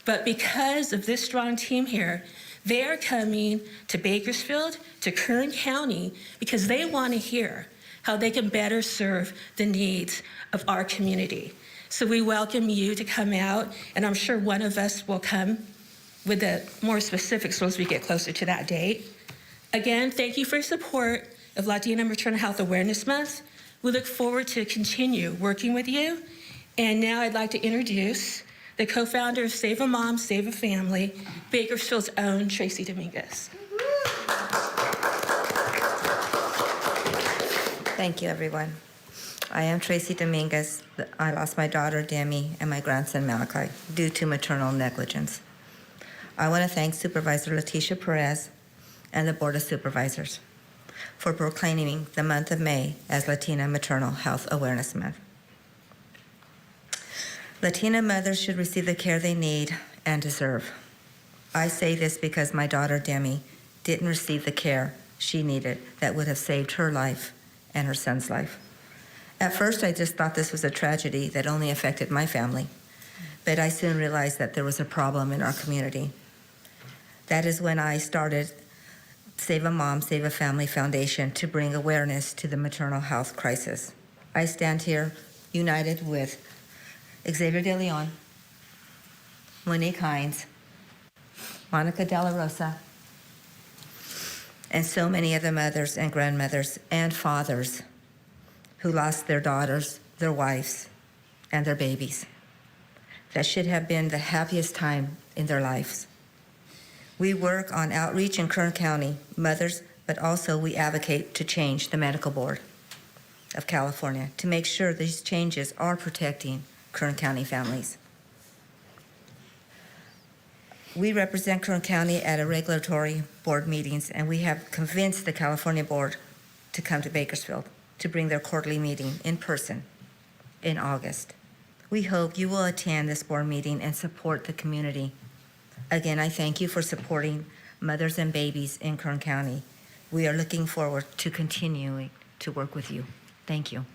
But because of this strong team here, they are coming to Bakersfield, to Kern County, because they want to hear how they can better serve the needs of our community. So we welcome you to come out, and I'm sure one of us will come with the more specifics once we get closer to that date. Again, thank you for your support of Latino Maternal Health Awareness Month. We look forward to continue working with you. And now I'd like to introduce the co-founder of Save a Mom, Save a Family, Bakersfield's own Tracy Dominguez. Thank you, everyone. I am Tracy Dominguez. I lost my daughter, Demi, and my grandson, Malachi, due to maternal negligence. I want to thank Supervisor Leticia Perez and the Board of Supervisors for proclaiming the month of May as Latina Maternal Health Awareness Month. Latina mothers should receive the care they need and deserve. I say this because my daughter, Demi, didn't receive the care she needed that would have saved her life and her son's life. At first, I just thought this was a tragedy that only affected my family, but I soon realized that there was a problem in our community. That is when I started Save a Mom, Save a Family Foundation to bring awareness to the maternal health crisis. I stand here united with Xavier De Leon, Monique Hines, Monica De La Rosa, and so many other mothers and grandmothers and fathers who lost their daughters, their wives, and their babies. That should have been the happiest time in their lives. We work on outreach in Kern County, mothers, but also we advocate to change the Medical Board of California to make sure these changes are protecting Kern County families. We represent Kern County at a regulatory board meetings, and we have convinced the California board to come to Bakersfield to bring their quarterly meeting in person in August. We hope you will attend this board meeting and support the community. Again, I thank you for supporting mothers and babies in Kern County. We are looking forward to continuing to work with you. Thank you.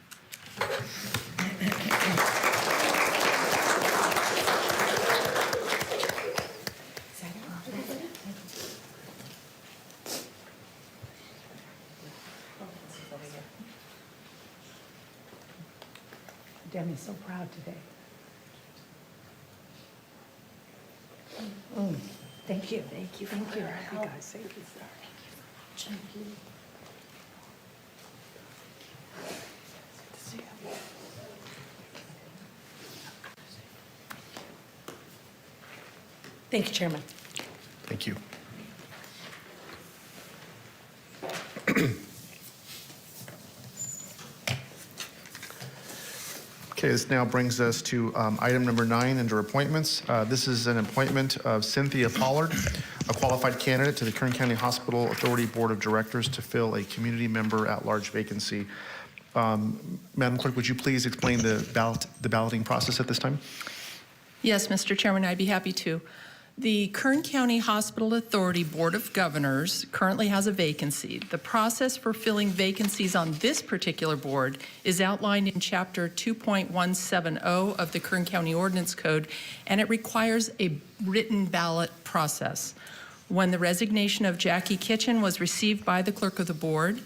Demi's so proud today. Thank you. Thank you. Thank you. You guys, thank you. Thank you. Good to see you. Thank you, Chairman. Thank you. Okay, this now brings us to item number 9 under appointments. This is an appointment of Cynthia Pollard, a qualified candidate to the Kern County Hospital Authority Board of Directors to fill a community member at-large vacancy. Madam Clerk, would you please explain the balloting process at this time? Yes, Mr. Chairman, I'd be happy to. The Kern County Hospital Authority Board of Governors currently has a vacancy. The process for filling vacancies on this particular board is outlined in Chapter 2.170 of the Kern County Ordinance Code, and it requires a written ballot process. When the resignation of Jackie Kitchen was received by the clerk of the board,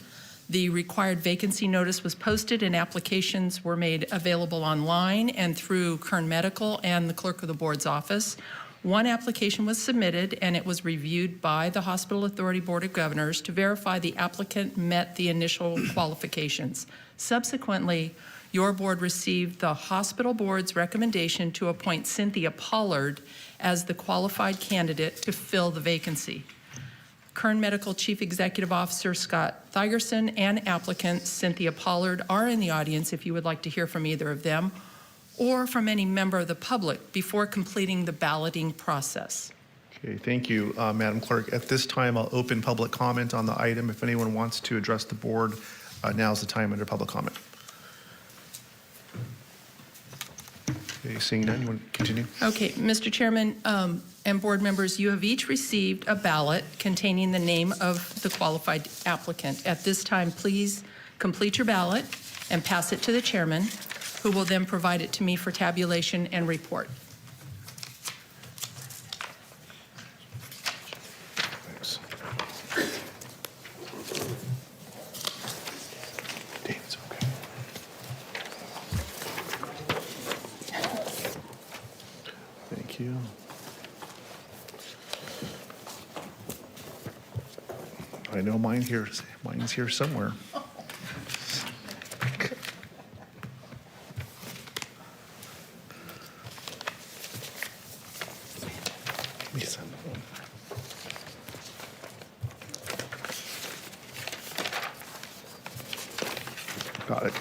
the required vacancy notice was posted and applications were made available online and through Kern Medical and the clerk of the board's office. One application was submitted and it was reviewed by the Hospital Authority Board of Governors to verify the applicant met the initial qualifications. Subsequently, your board received the hospital board's recommendation to appoint Cynthia Pollard as the qualified candidate to fill the vacancy. Kern Medical Chief Executive Officer Scott Thigerson and applicant Cynthia Pollard are in the audience if you would like to hear from either of them or from any member of the public before completing the balloting process. Okay, thank you, Madam Clerk. At this time, I'll open public comment on the item. If anyone wants to address the board, now's the time under public comment. Okay, seeing none, you want to continue? Okay, Mr. Chairman and board members, you have each received a ballot containing the name of the qualified applicant. At this time, please complete your ballot and pass it to the chairman, who will then provide it to me for tabulation and report. Thanks. David's okay. Thank you. I know mine's here somewhere. Give me some. Got it.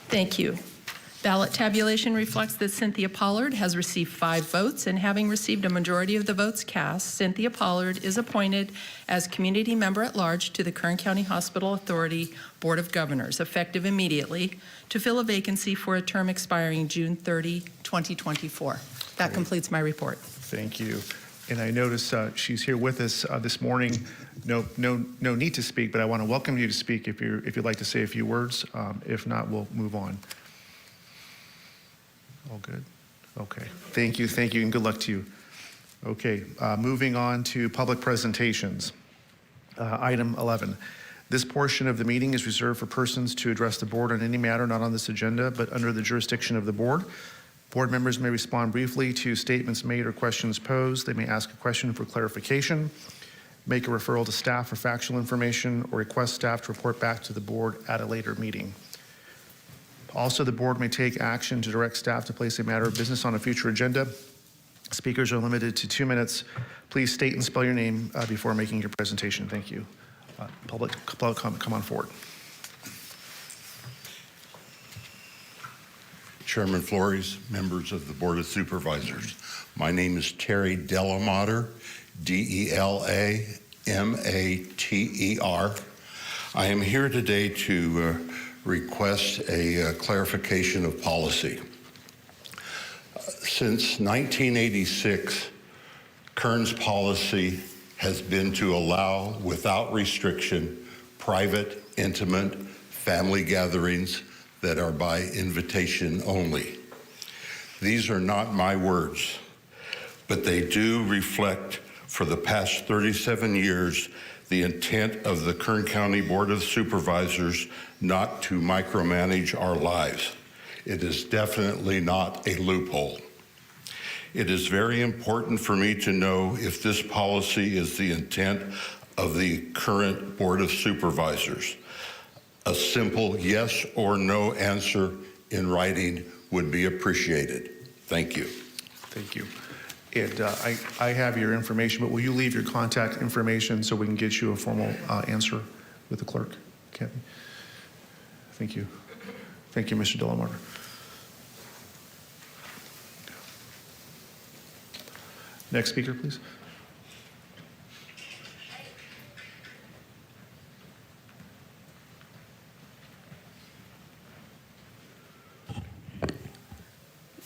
Thank you. Ballot tabulation reflects that Cynthia Pollard has received 5 votes, and having received a majority of the votes cast, Cynthia Pollard is appointed as community member at large to the Kern County Hospital Authority Board of Governors, effective immediately, to fill a vacancy for a term expiring June 30, 2024. That completes my report. Thank you. And I notice she's here with us this morning. No need to speak, but I want to welcome you to speak if you'd like to say a few words. If not, we'll move on. All good? Okay. Thank you, and good luck to you. Okay, moving on to public presentations. Item 11. This portion of the meeting is reserved for persons to address the board on any matter not on this agenda, but under the jurisdiction of the board. Board members may respond briefly to statements made or questions posed. They may ask a question for clarification, make a referral to staff for factual information, or request staff to report back to the board at a later meeting. Also, the board may take action to direct staff to place a matter of business on a future agenda. Speakers are limited to 2 minutes. Please state and spell your name before making your presentation. Thank you. Public comment, come on forward. Chairman Flores, members of the Board of Supervisors. My name is Terry Delamater, D-E-L-A-M-A-T-E-R. I am here today to request a clarification of policy. Since 1986, Kern's policy has been to allow, without restriction, private, intimate family gatherings that are by invitation only. These are not my words, but they do reflect, for the past 37 years, the intent of the Kern County Board of Supervisors not to micromanage our lives. It is definitely not a loophole. It is very important for me to know if this policy is the intent of the current Board of Supervisors. A simple yes or no answer in writing would be appreciated. Thank you. Thank you. And I have your information, but will you leave your contact information so we can get you a formal answer with the clerk, Kathy? Thank you. Thank you, Mr. Delamater. Next speaker, please.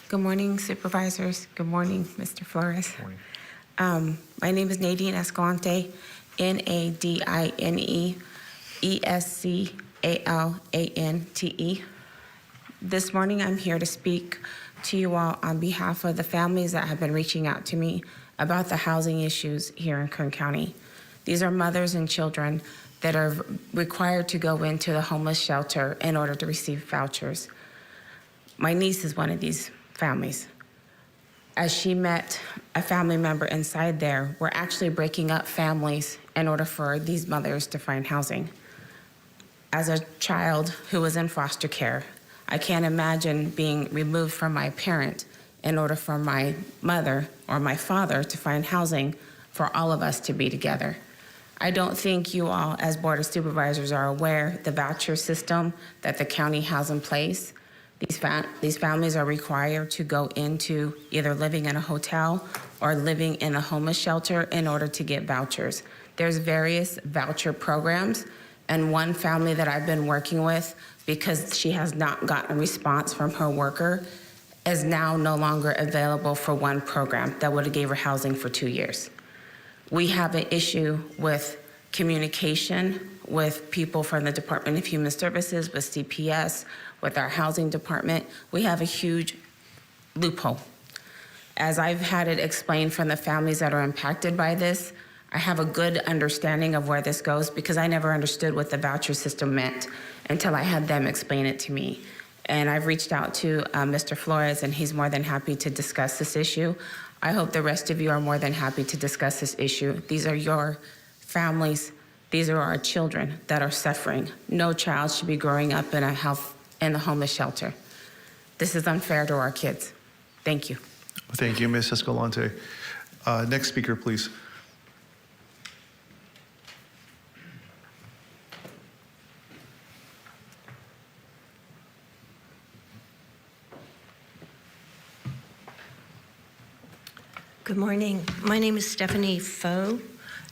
Good morning, Supervisors. Good morning, Mr. Flores. Morning. My name is Nadine Escalante, Nadine-Escalante. This morning, I'm here to speak to you all on behalf of the families that have been reaching out to me about the housing issues here in Kern County. These are mothers and children that are required to go into the homeless shelter in order to receive vouchers. My niece is one of these families. As she met a family member inside there, we're actually breaking up families in order for these mothers to find housing. as a child who was in foster care, I can't imagine being removed from my parent in order for my mother or my father to find housing for all of us to be together. I don't think you all, as Board of Supervisors, are aware the voucher system that the county has in place. These families are required to go into either living in a hotel or living in a homeless shelter in order to get vouchers. There's various voucher programs, and one family that I've been working with, because she has not gotten a response from her worker, is now no longer available for one program that would have gave her housing for 2 years. We have an issue with communication with people from the Department of Human Services, with CPS, with our housing department. We have a huge loophole. As I've had it explained from the families that are impacted by this, I have a good understanding of where this goes because I never understood what the voucher system meant until I had them explain it to me. And I've reached out to Mr. Flores, and he's more than happy to discuss this issue. I hope the rest of you are more than happy to discuss this issue. These are your families. These are our children that are suffering. No child should be growing up in a homeless shelter. This is unfair to our kids. Thank you. Thank you, Ms. Escalante. Next speaker, please. Good morning. My name is Stephanie Foe,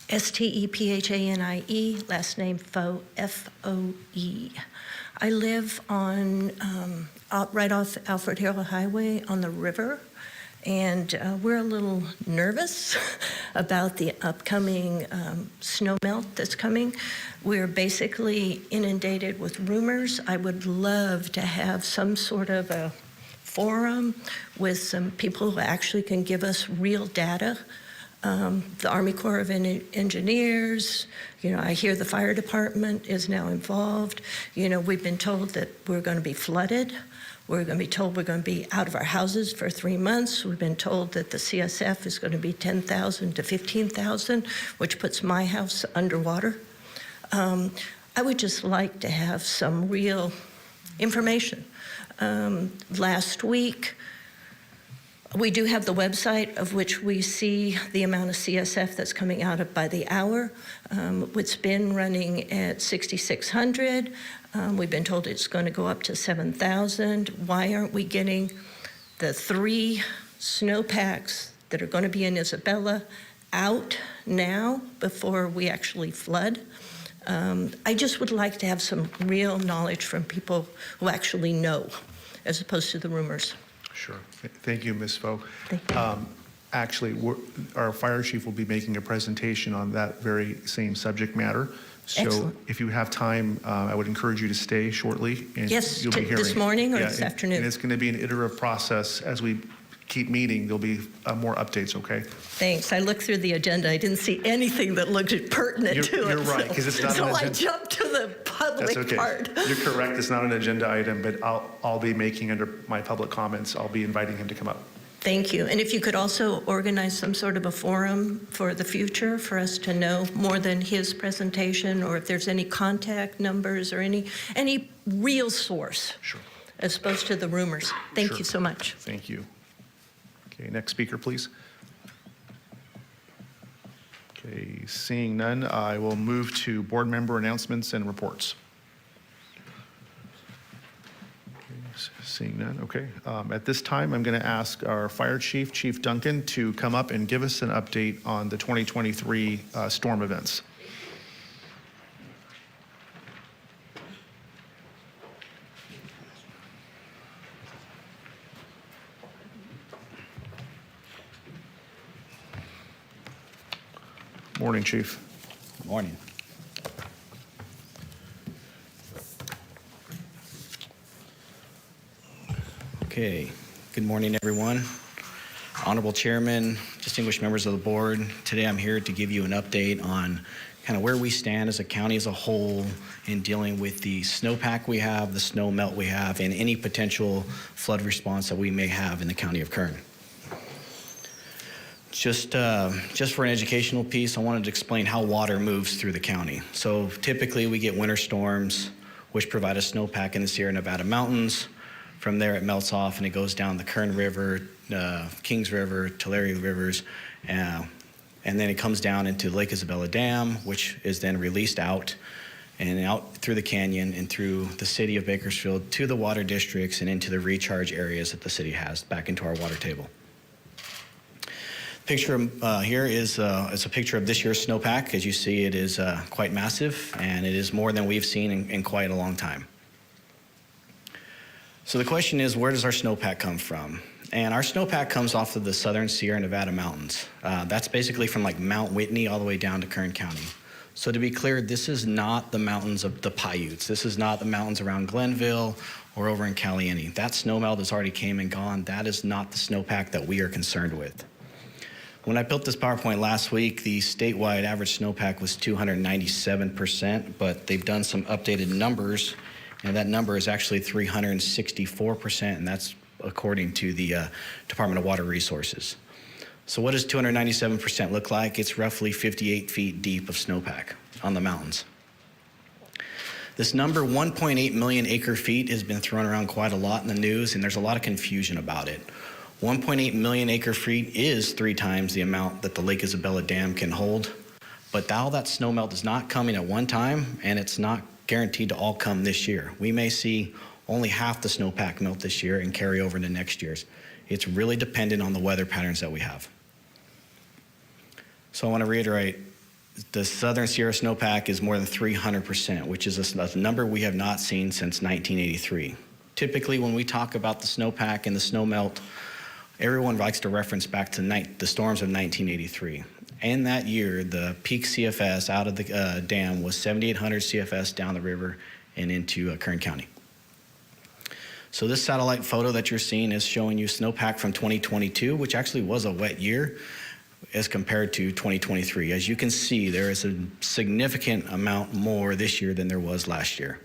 Stephanie, last name Foe, Foe. I live on right off Alfred Hill Highway on the river, and we're a little nervous about the upcoming snow melt that's coming. We're basically inundated with rumors. I would love to have some sort of a forum with some people who actually can give us real data. The Army Corps of Engineers, I hear the fire department is now involved. We've been told that we're going to be flooded. We're going to be told we're going to be out of our houses for 3 months. We've been told that the CSF is going to be 10,000 to 15,000, which puts my house underwater. I would just like to have some real information. Last week, we do have the website of which we see the amount of CSF that's coming out by the hour. It's been running at 6,600. We've been told it's going to go up to 7,000. Why aren't we getting the 3 snowpacks that are going to be in Isabella out now before we actually flood? I just would like to have some real knowledge from people who actually know, as opposed to the rumors. Sure. Thank you, Ms. Foe. Actually, our fire chief will be making a presentation on that very same subject matter. So Excellent. if you have time, I would encourage you to stay shortly. And Yes, you'll be hearing. this morning or this afternoon? And it's going to be an iterative process. As we keep meeting, there'll be more updates, okay? Thanks. I looked through the agenda. I didn't see anything that looked pertinent to it. You're right, because it's not so an I agenda. jumped to the public That's okay. part. You're correct. It's not an agenda item, but I'll be making under my public comments. I'll be inviting him to come up. Thank you. And if you could also organize some sort of a forum for the future for us to know more than his presentation, or if there's any contact numbers or any real source. Sure. As opposed to the rumors. Thank Sure. you so much. Thank you. Okay, next speaker, please. Okay, seeing none, I will move to board member announcements and reports. Seeing none, okay. At this time, I'm going to ask our fire chief, Chief Duncan, to come up and give us an update on the 2023 storm events. Morning, Chief. Good morning. Okay, good morning, everyone. Honorable Chairman, distinguished members of the board, today I'm here to give you an update on kind of where we stand as a county as a whole in dealing with the snowpack we have, the snow melt we have, and any potential flood response that we may have in the county of Kern. Just for an educational piece, I wanted to explain how water moves through the county. So typically we get winter storms which provide a snowpack in the Sierra Nevada mountains. From there, it melts off and it goes down the Kern River, Kings River, Tulare Rivers, and then it comes down into Lake Isabella Dam, which is then released out and out through the canyon and through the city of Bakersfield to the water districts and into the recharge areas that the city has back into our water table. Picture here is it's a picture of this year's snowpack. As you see, it is quite massive, and it is more than we've seen in quite a long time. So the question is, where does our snowpack come from? And our snowpack comes off of the southern Sierra Nevada mountains. That's basically from like Mount Whitney all the way down to Kern County. So to be clear, this is not the mountains of the Paiutes. This is not the mountains around Glenville or over in Caliente. That snowmelt has already came and gone. That is not the snowpack that we are concerned with. When I built this PowerPoint last week, the statewide average snowpack was 297%, but they've done some updated numbers, and that number is actually 364%, and that's according to the Department of Water Resources. So what does 297% look like? It's roughly 58 feet deep of snowpack on the mountains. This number, 1.8 million acre feet, has been thrown around quite a lot in the news, and there's a lot of confusion about it. 1.8 million acre feet is 3 times the amount that the Lake Isabella Dam can hold, but all that snowmelt is not coming at one time, and it's not guaranteed to all come this year. We may see only half the snowpack melt this year and carry over into next year's. It's really dependent on the weather patterns that we have. So I want to reiterate, the Southern Sierra snowpack is more than 300%, which is a number we have not seen since 1983. Typically, when we talk about the snowpack and the snowmelt, everyone likes to reference back to the storms of 1983. In that year, the peak CFS out of the dam was 7,800 CFS down the river and into Kern County. So this satellite photo that you're seeing is showing you snowpack from 2022, which actually was a wet year, as compared to 2023. As you can see, there is a significant amount more this year than there was last year.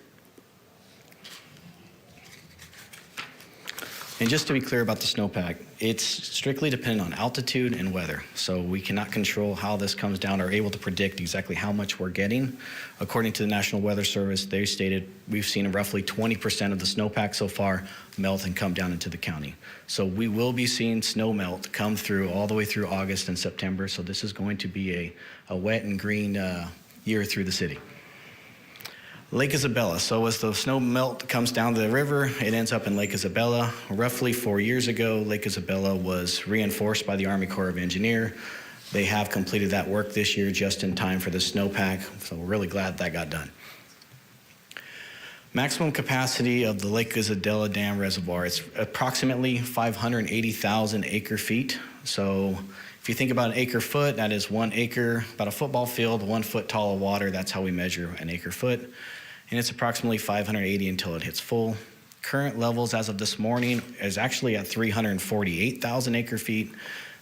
And just to be clear about the snowpack, it's strictly dependent on altitude and weather. So we cannot control how this comes down or able to predict exactly how much we're getting. According to the National Weather Service, they stated we've seen roughly 20% of the snowpack so far melt and come down into the county. So we will be seeing snow melt come through all the way through August and September. So this is going to be a wet and green year through the city. Lake Isabella. So as the snow melt comes down the river, it ends up in Lake Isabella. Roughly 4 years ago, Lake Isabella was reinforced by the Army Corps of Engineers. They have completed that work this year just in time for the snowpack, so we're really glad that got done. Maximum capacity of the Lake Isabella Dam Reservoir, it's approximately 580,000 acre feet. So if you think about an acre foot, that is 1 acre, about a football field, 1 foot tall of water. That's how we measure an acre foot. And it's approximately 580 until it hits full. Current levels as of this morning is actually at 348,000 acre feet.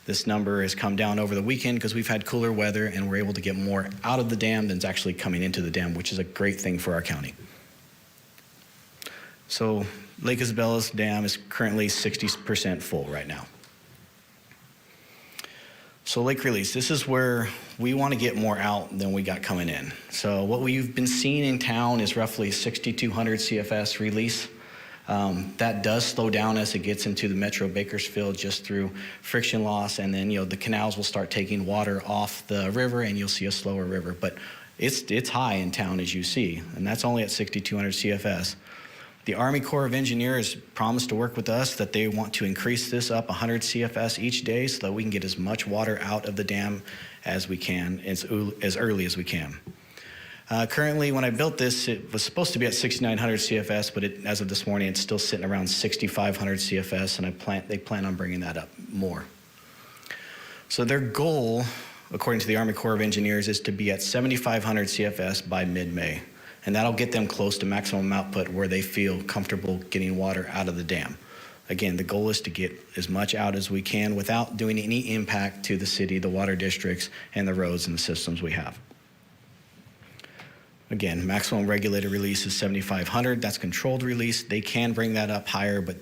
This number has come down over the weekend because we've had cooler weather and we're able to get more out of the dam than is actually coming into the dam, which is a great thing for our county. So Lake Isabella's dam is currently 60% full right now. So lake release, this is where we want to get more out than we got coming in. So what we've been seeing in town is roughly 6,200 CFS release. That does slow down as it gets into the Metro Bakersfield just through friction loss, and then the canals will start taking water off the river and you'll see a slower river. But it's high in town, as you see, and that's only at 6,200 CFS. The Army Corps of Engineers promised to work with us that they want to increase this up 100 CFS each day so that we can get as much water out of the dam as we can, as early as we can. Currently, when I built this, it was supposed to be at 6,900 CFS, but as of this morning, it's still sitting around 6,500 CFS, and they plan on bringing that up more. So their goal, according to the Army Corps of Engineers, is to be at 7,500 CFS by mid-May. And that'll get them close to maximum output where they feel comfortable getting water out of the dam. Again, the goal is to get as much out as we can without doing any impact to the city, the water districts, and the roads and the systems we have. Again, maximum regulated release is 7,500. That's controlled release. They can bring that up higher, but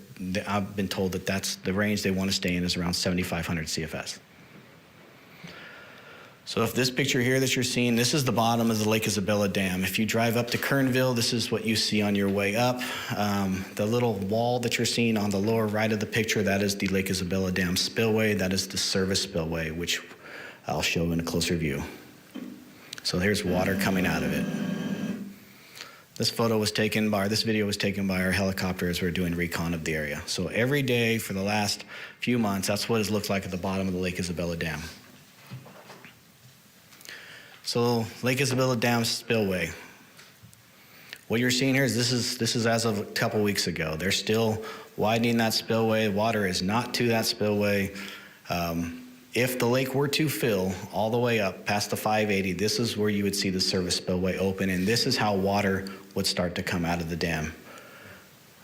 I've been told that that's the range they want to stay in is around 7,500 CFS. So if this picture here that you're seeing, this is the bottom of the Lake Isabella Dam. If you drive up to Kernville, this is what you see on your way up. The little wall that you're seeing on the lower right of the picture, that is the Lake Isabella Dam spillway. That is the service spillway, which I'll show in a closer view. So here's water coming out of it. This video was taken by our helicopter as we were doing recon of the area. So every day for the last few months, that's what it looks like at the bottom of the Lake Isabella Dam. So Lake Isabella Dam spillway. What you're seeing here is this is as of a couple weeks ago. They're still widening that spillway. Water is not to that spillway. If the lake were to fill all the way up past the 580, this is where you would see the service spillway open, and this is how water would start to come out of the dam.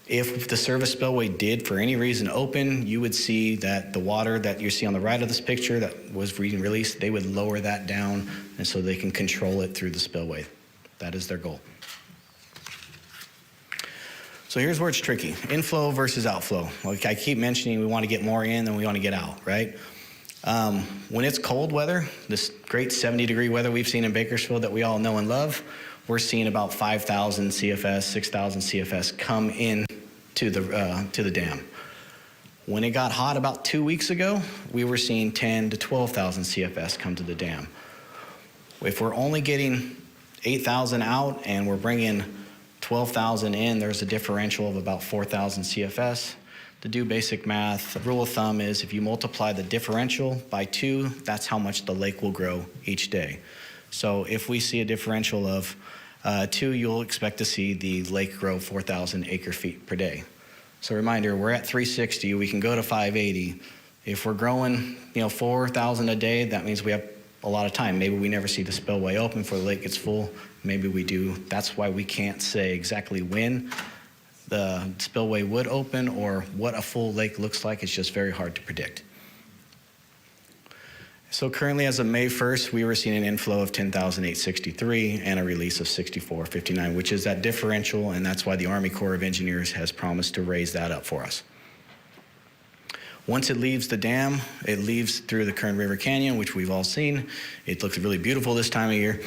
If the service spillway did, for any reason, open, you would see that the water that you see on the right of this picture that was being released, they would lower that down, and so they can control it through the spillway. That is their goal. So here's where it's tricky. Inflow versus outflow. Like I keep mentioning, we want to get more in than we want to get out, right? When it's cold weather, this great 70-degree weather we've seen in Bakersfield that we all know and love, we're seeing about 5,000 CFS, 6,000 CFS come in to the dam. When it got hot about 2 weeks ago, we were seeing 10 to 12,000 CFS come to the dam. If we're only getting 8,000 out and we're bringing 12,000 in, there's a differential of about 4,000 CFS. To do basic math, the rule of thumb is if you multiply the differential by 2, that's how much the lake will grow each day. So if we see a differential of 2, you'll expect to see the lake grow 4,000 acre feet per day. So reminder, we're at 360, we can go to 580. If we're growing 4,000 a day, that means we have a lot of time. Maybe we never see the spillway open before the lake gets full. Maybe we do. That's why we can't say exactly when the spillway would open or what a full lake looks like. It's just very hard to predict. So currently, as of May 1st, we were seeing an inflow of 10,863 and a release of 6,459, which is that differential, and that's why the Army Corps of Engineers has promised to raise that up for us. Once it leaves the dam, it leaves through the Kern River Canyon, which we've all seen. It looks really beautiful this time of year.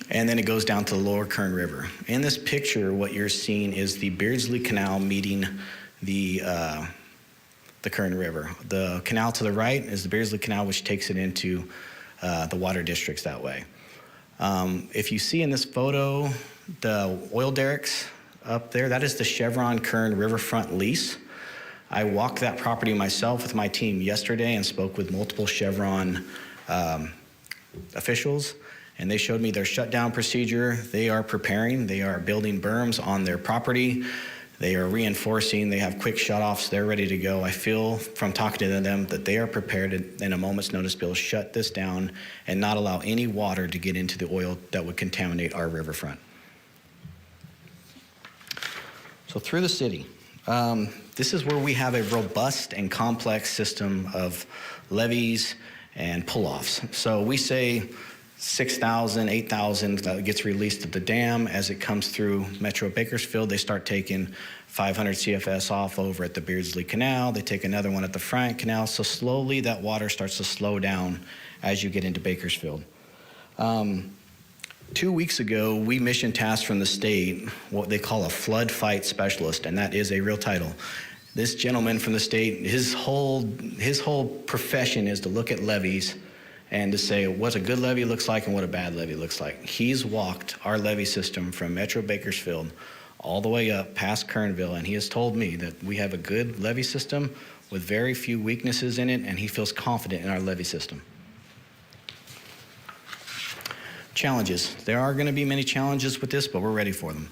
And then it goes down to the lower Kern River. In this picture, what you're seeing is the Beardsley Canal meeting the Kern River. The canal to the right is the Beardsley Canal, which takes it into the water districts that way. If you see in this photo, the oil derricks up there, that is the Chevron Kern Riverfront lease. I walked that property myself with my team yesterday and spoke with multiple Chevron officials, and they showed me their shutdown procedure. They are preparing, they are building berms on their property. They are reinforcing, they have quick shutoffs, they're ready to go. I feel from talking to them that they are prepared to, in a moment's notice, be able to shut this down and not allow any water to get into the oil that would contaminate our riverfront. So through the city, this is where we have a robust and complex system of levees and pull-offs. So we say 6,000, 8,000 that gets released at the dam. As it comes through Metro Bakersfield, they start taking 500 CFS off over at the Beardsley Canal. They take another one at the Frank Canal. So slowly that water starts to slow down as you get into Bakersfield. 2 weeks ago, we mission tasked from the state what they call a flood fight specialist, and that is a real title. This gentleman from the state, his whole profession is to look at levees and to say what a good levee looks like and what a bad levee looks like. He's walked our levee system from Metro Bakersfield all the way up past Kernville, and he has told me that we have a good levee system with very few weaknesses in it, and he feels confident in our levee system. Challenges. There are going to be many challenges with this, but we're ready for them.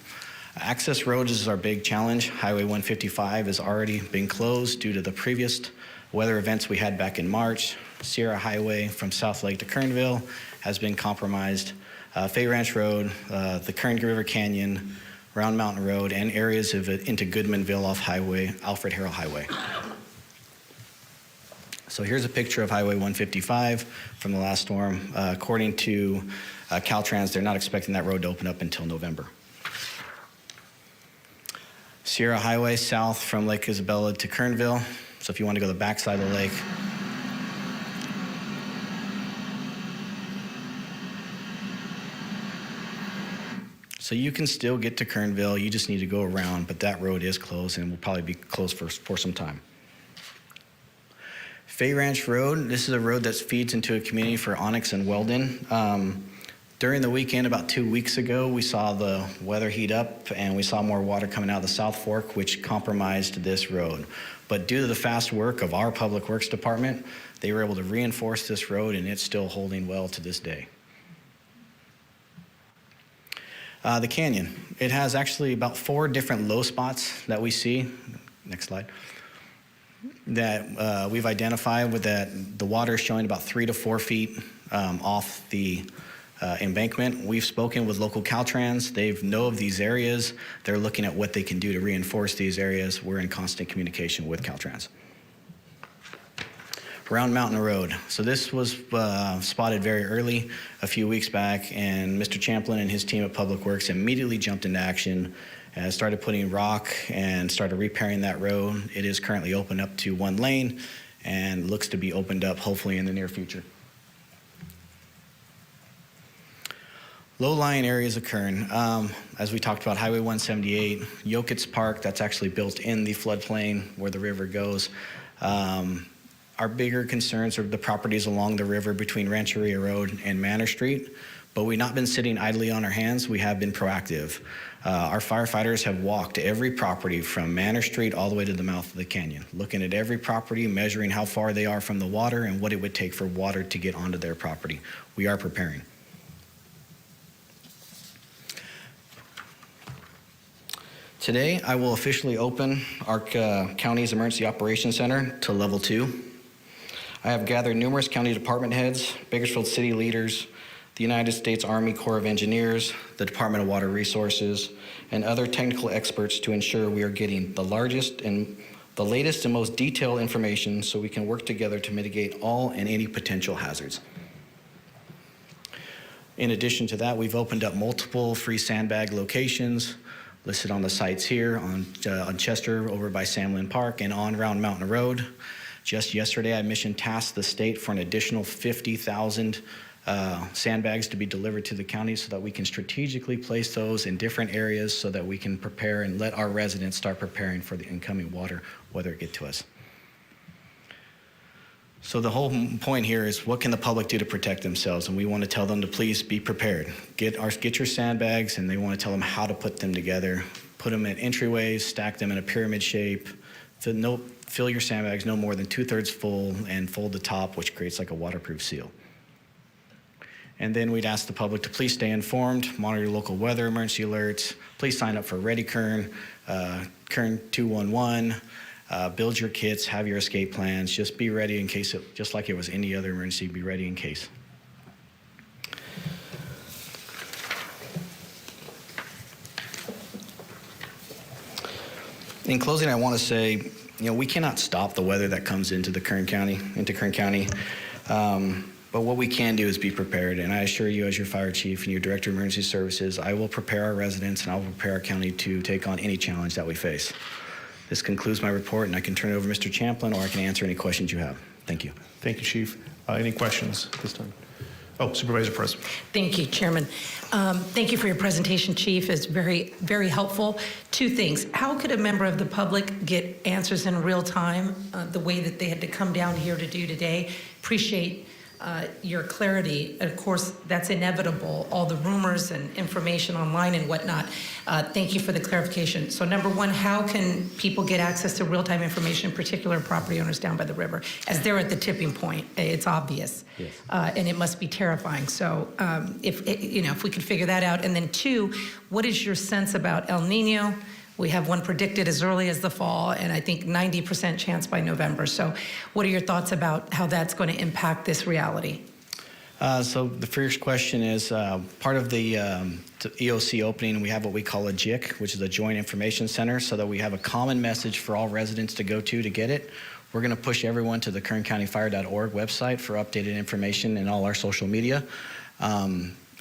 Access roads is our big challenge. Highway 155 has already been closed due to the previous weather events we had back in March. Sierra Highway from South Lake to Kernville has been compromised. Fay Ranch Road, the Kern River Canyon, Round Mountain Road, and areas of it into Goodmanville off Highway, Alfred Harrell Highway. So here's a picture of Highway 155 from the last storm. According to Caltrans, they're not expecting that road to open up until November. Sierra Highway south from Lake Isabella to Kernville. So if you want to go to the backside of the lake. So you can still get to Kernville, you just need to go around, but that road is closed and will probably be closed for some time. Fay Ranch Road, this is a road that feeds into a community for Onyx and Weldon. During the weekend, about 2 weeks ago, we saw the weather heat up and we saw more water coming out of the South Fork, which compromised this road. But due to the fast work of our Public Works Department, they were able to reinforce this road and it's still holding well to this day. The canyon, it has actually about 4 different low spots that we see. Next slide. That we've identified with that the water is showing about 3 to 4 feet off the embankment. We've spoken with local Caltrans. They know of these areas. They're looking at what they can do to reinforce these areas. We're in constant communication with Caltrans. Round Mountain Road. So this was spotted very early a few weeks back, and Mr. Champlin and his team at Public Works immediately jumped into action and started putting rock and started repairing that road. It is currently open up to 1 lane and looks to be opened up hopefully in the near future. Low-lying areas of Kern. As we talked about, Highway 178, Yokitz Park, that's actually built in the floodplain where the river goes. Our bigger concerns are the properties along the river between Rancheria Road and Manor Street, but we've not been sitting idly on our hands. We have been proactive. Our firefighters have walked every property from Manor Street all the way to the mouth of the canyon, looking at every property, measuring how far they are from the water and what it would take for water to get onto their property. We are preparing. Today, I will officially open our county's Emergency Operations Center to Level 2. I have gathered numerous county department heads, Bakersfield city leaders, the United States Army Corps of Engineers, the Department of Water Resources, and other technical experts to ensure we are getting the largest and the latest and most detailed information so we can work together to mitigate all and any potential hazards. In addition to that, we've opened up multiple free sandbag locations listed on the sites here on Chester over by Sam Lynn Park and on Round Mountain Road. Just yesterday, I mission tasked the state for an additional 50,000 sandbags to be delivered to the county so that we can strategically place those in different areas so that we can prepare and let our residents start preparing for the incoming water, whether it get to us. So the whole point here is what can the public do to protect themselves? And we want to tell them to please be prepared. Get your sandbags, and they want to tell them how to put them together. Put them at entryways, stack them in a pyramid shape. Fill your sandbags no more than 2/3 full and fold the top, which creates like a waterproof seal. And then we'd ask the public to please stay informed, monitor your local weather emergency alerts. Please sign up for Ready Kern, Kern 211. Build your kits, have your escape plans. Just be ready in case, just like it was any other emergency, be ready in case. In closing, I want to say, we cannot stop the weather that comes into Kern County. But what we can do is be prepared. And I assure you, as your fire chief and your director of emergency services, I will prepare our residents and I will prepare our county to take on any challenge that we face. This concludes my report, and I can turn it over to Mr. Champlin, or I can answer any questions you have. Thank you. Thank you, Chief. Any questions this time? Oh, Supervisor Perez. Thank you, Chairman. Thank you for your presentation, Chief. It's very, very helpful. 2 things. How could a member of the public get answers in real time the way that they had to come down here to do today? Appreciate your clarity. Of course, that's inevitable, all the rumors and information online and whatnot. Thank you for the clarification. So number 1, how can people get access to real-time information, in particular property owners down by the river? As they're at the tipping point, it's obvious. Yes. And it must be terrifying. So if we could figure that out. And then 2, what is your sense about El Nino? We have one predicted as early as the fall, and I think 90% chance by November. So what are your thoughts about how that's going to impact this reality? So the first question is part of the EOC opening, we have what we call a JIC, which is a Joint Information Center, so that we have a common message for all residents to go to get it. We're going to push everyone to the kerncountyfire.org website for updated information and all our social media.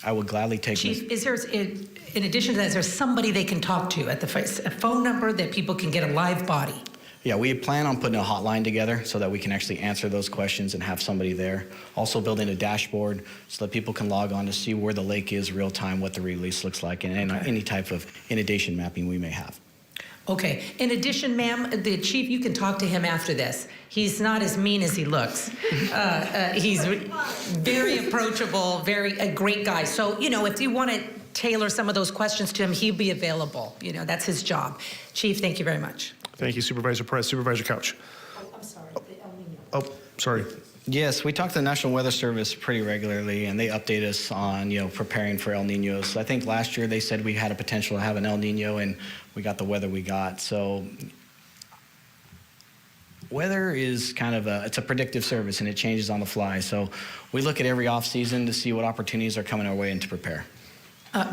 I would gladly take Chief, is there, in addition to that, is there somebody they can talk to at a phone number that people can get a live body? Yeah, we plan on putting a hotline together so that we can actually answer those questions and have somebody there. Also building a dashboard so that people can log on to see where the lake is real time, what the release looks like, and any type of inundation mapping we may have. Okay. In addition, ma'am, the chief, you can talk to him after this. He's not as mean as he looks. He's very approachable, a great guy. So, if you want to tailor some of those questions to him, he'll be available. That's his job. Chief, thank you very much. Thank you, Supervisor Perez. Supervisor Couch. I'm sorry. Oh, sorry. Yes, we talk to the National Weather Service pretty regularly, and they update us on, preparing for El Niños. I think last year they said we had a potential to have an El Niño, and we got the weather we got. So weather is it's a predictive service, and it changes on the fly. So we look at every off season to see what opportunities are coming our way and to prepare.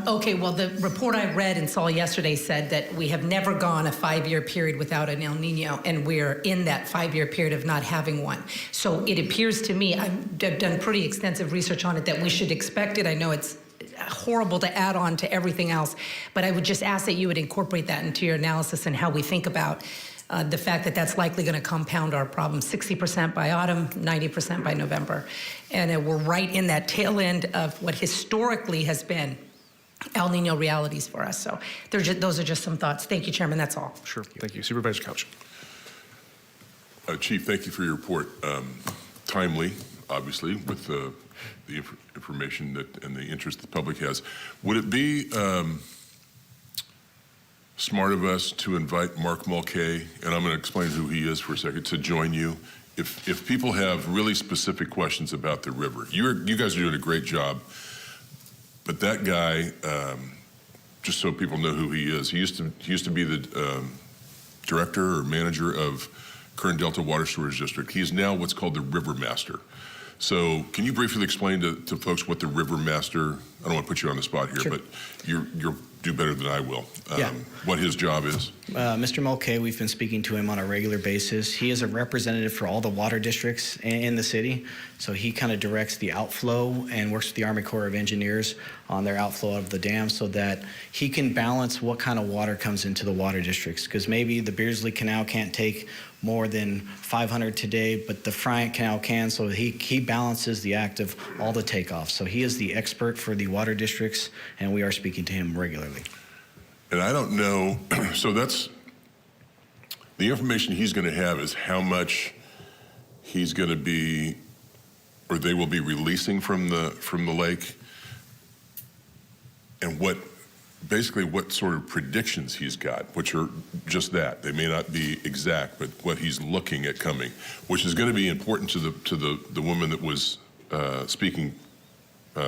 Okay, well, the report I read and saw yesterday said that we have never gone a 5-year period without an El Nino, and we're in that 5-year period of not having one. So it appears to me, I've done pretty extensive research on it, that we should expect it. I know it's horrible to add on to everything else, but I would just ask that you would incorporate that into your analysis and how we think about the fact that that's likely going to compound our problem. 60% by autumn, 90% by November. And we're right in that tail end of what historically has been El Nino realities for us. So those are just some thoughts. Thank you, Chairman. That's all. Sure. Thank you. Supervisor Couch. Chief, thank you for your report. Timely, obviously, with the information and the interest the public has. Would it be smart of us to invite Mark Mulcahy, and I'm going to explain who he is for a second, to join you? If people have really specific questions about the river, you guys are doing a great job. But that guy, just so people know who he is, he used to be the director or manager of Kern Delta Water Storage District. He is now what's called the River Master. So can you briefly explain to folks what the River Master, I don't want to put you on the spot here, but you'll do better than I will, what his job is? Mr. Mulcahy, we've been speaking to him on a regular basis. He is a representative for all the water districts in the city. So he kind of directs the outflow and works with the Army Corps of Engineers on their outflow of the dam so that he can balance what kind of water comes into the water districts. Because maybe the Beardsley Canal can't take more than 500 today, but the Friant Canal can, so he balances the act of all the takeoffs. So he is the expert for the water districts, and we are speaking to him regularly. And I don't know, so that's, the information he's going to have is how much he's going to be, or they will be releasing from the lake, and basically what sort of predictions he's got, which are just that. They may not be exact, but what he's looking at coming, which is going to be important to the woman that was speaking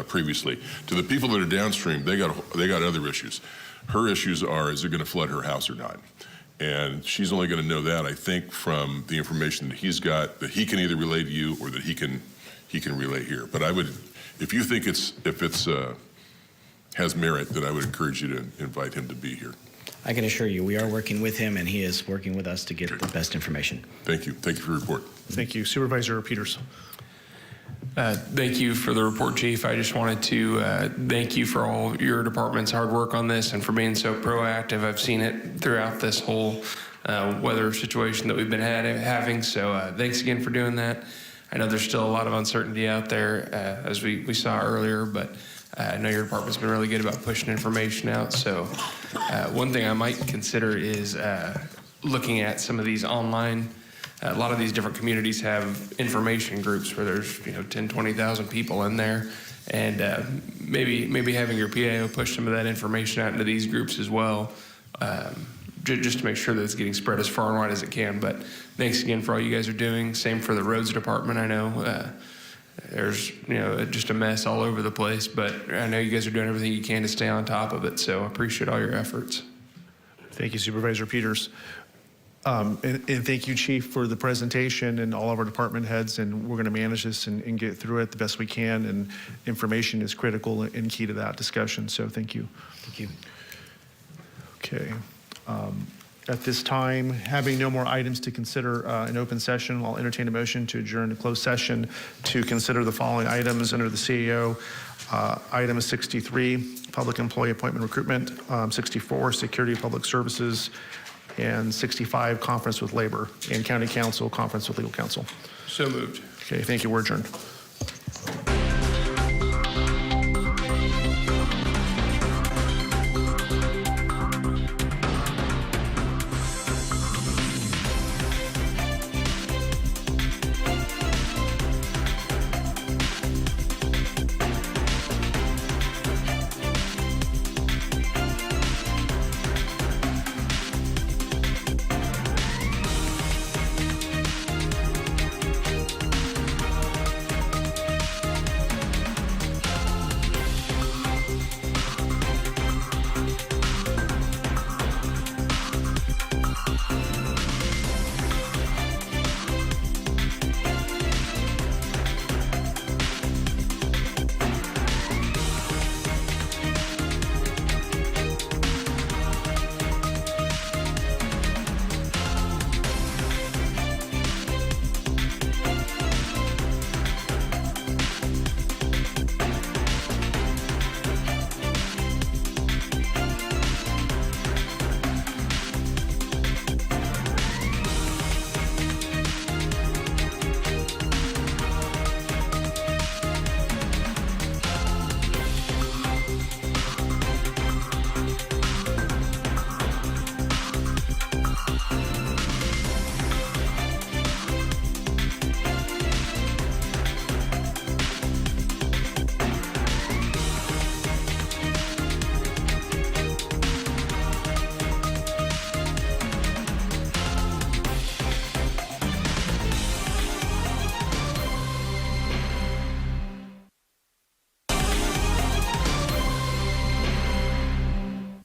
previously. To the people that are downstream, they got other issues. Her issues are, is it going to flood her house or not? And she's only going to know that, I think, from the information that he's got, that he can either relay to you or that he can relay here. But I would, if you think it's has merit, then I would encourage you to invite him to be here. I can assure you, we are working with him, and he is working with us to get the best information. Thank you. Thank you for your report. Thank you. Supervisor Peters. Thank you for the report, Chief. I just wanted to thank you for all your department's hard work on this and for being so proactive. I've seen it throughout this whole weather situation that we've been having, so thanks again for doing that. I know there's still a lot of uncertainty out there, as we saw earlier, but I know your department's been really good about pushing information out. So one thing I might consider is looking at some of these online. A lot of these different communities have information groups where there's 10, 20,000 people in there, and maybe having your PAO push some of that information out into these groups as well, just to make sure that it's getting spread as far and wide as it can. But thanks again for all you guys are doing. Same for the roads department. I know there's just a mess all over the place, but I know you guys are doing everything you can to stay on top of it. So I appreciate all your efforts. Thank you, Supervisor Peters. And thank you, Chief, for the presentation, and all of our department heads, and we're going to manage this and get through it the best we can, and information is critical and key to that discussion, so thank you. Thank you. Okay. At this time, having no more items to consider in open session, I'll entertain a motion to adjourn to closed session to consider the following items under the CEO. Item 63, public employee appointment recruitment. 64, security of public services. and 65, conference with labor, and county council, conference with legal counsel. So moved. Okay, thank you. We're adjourned.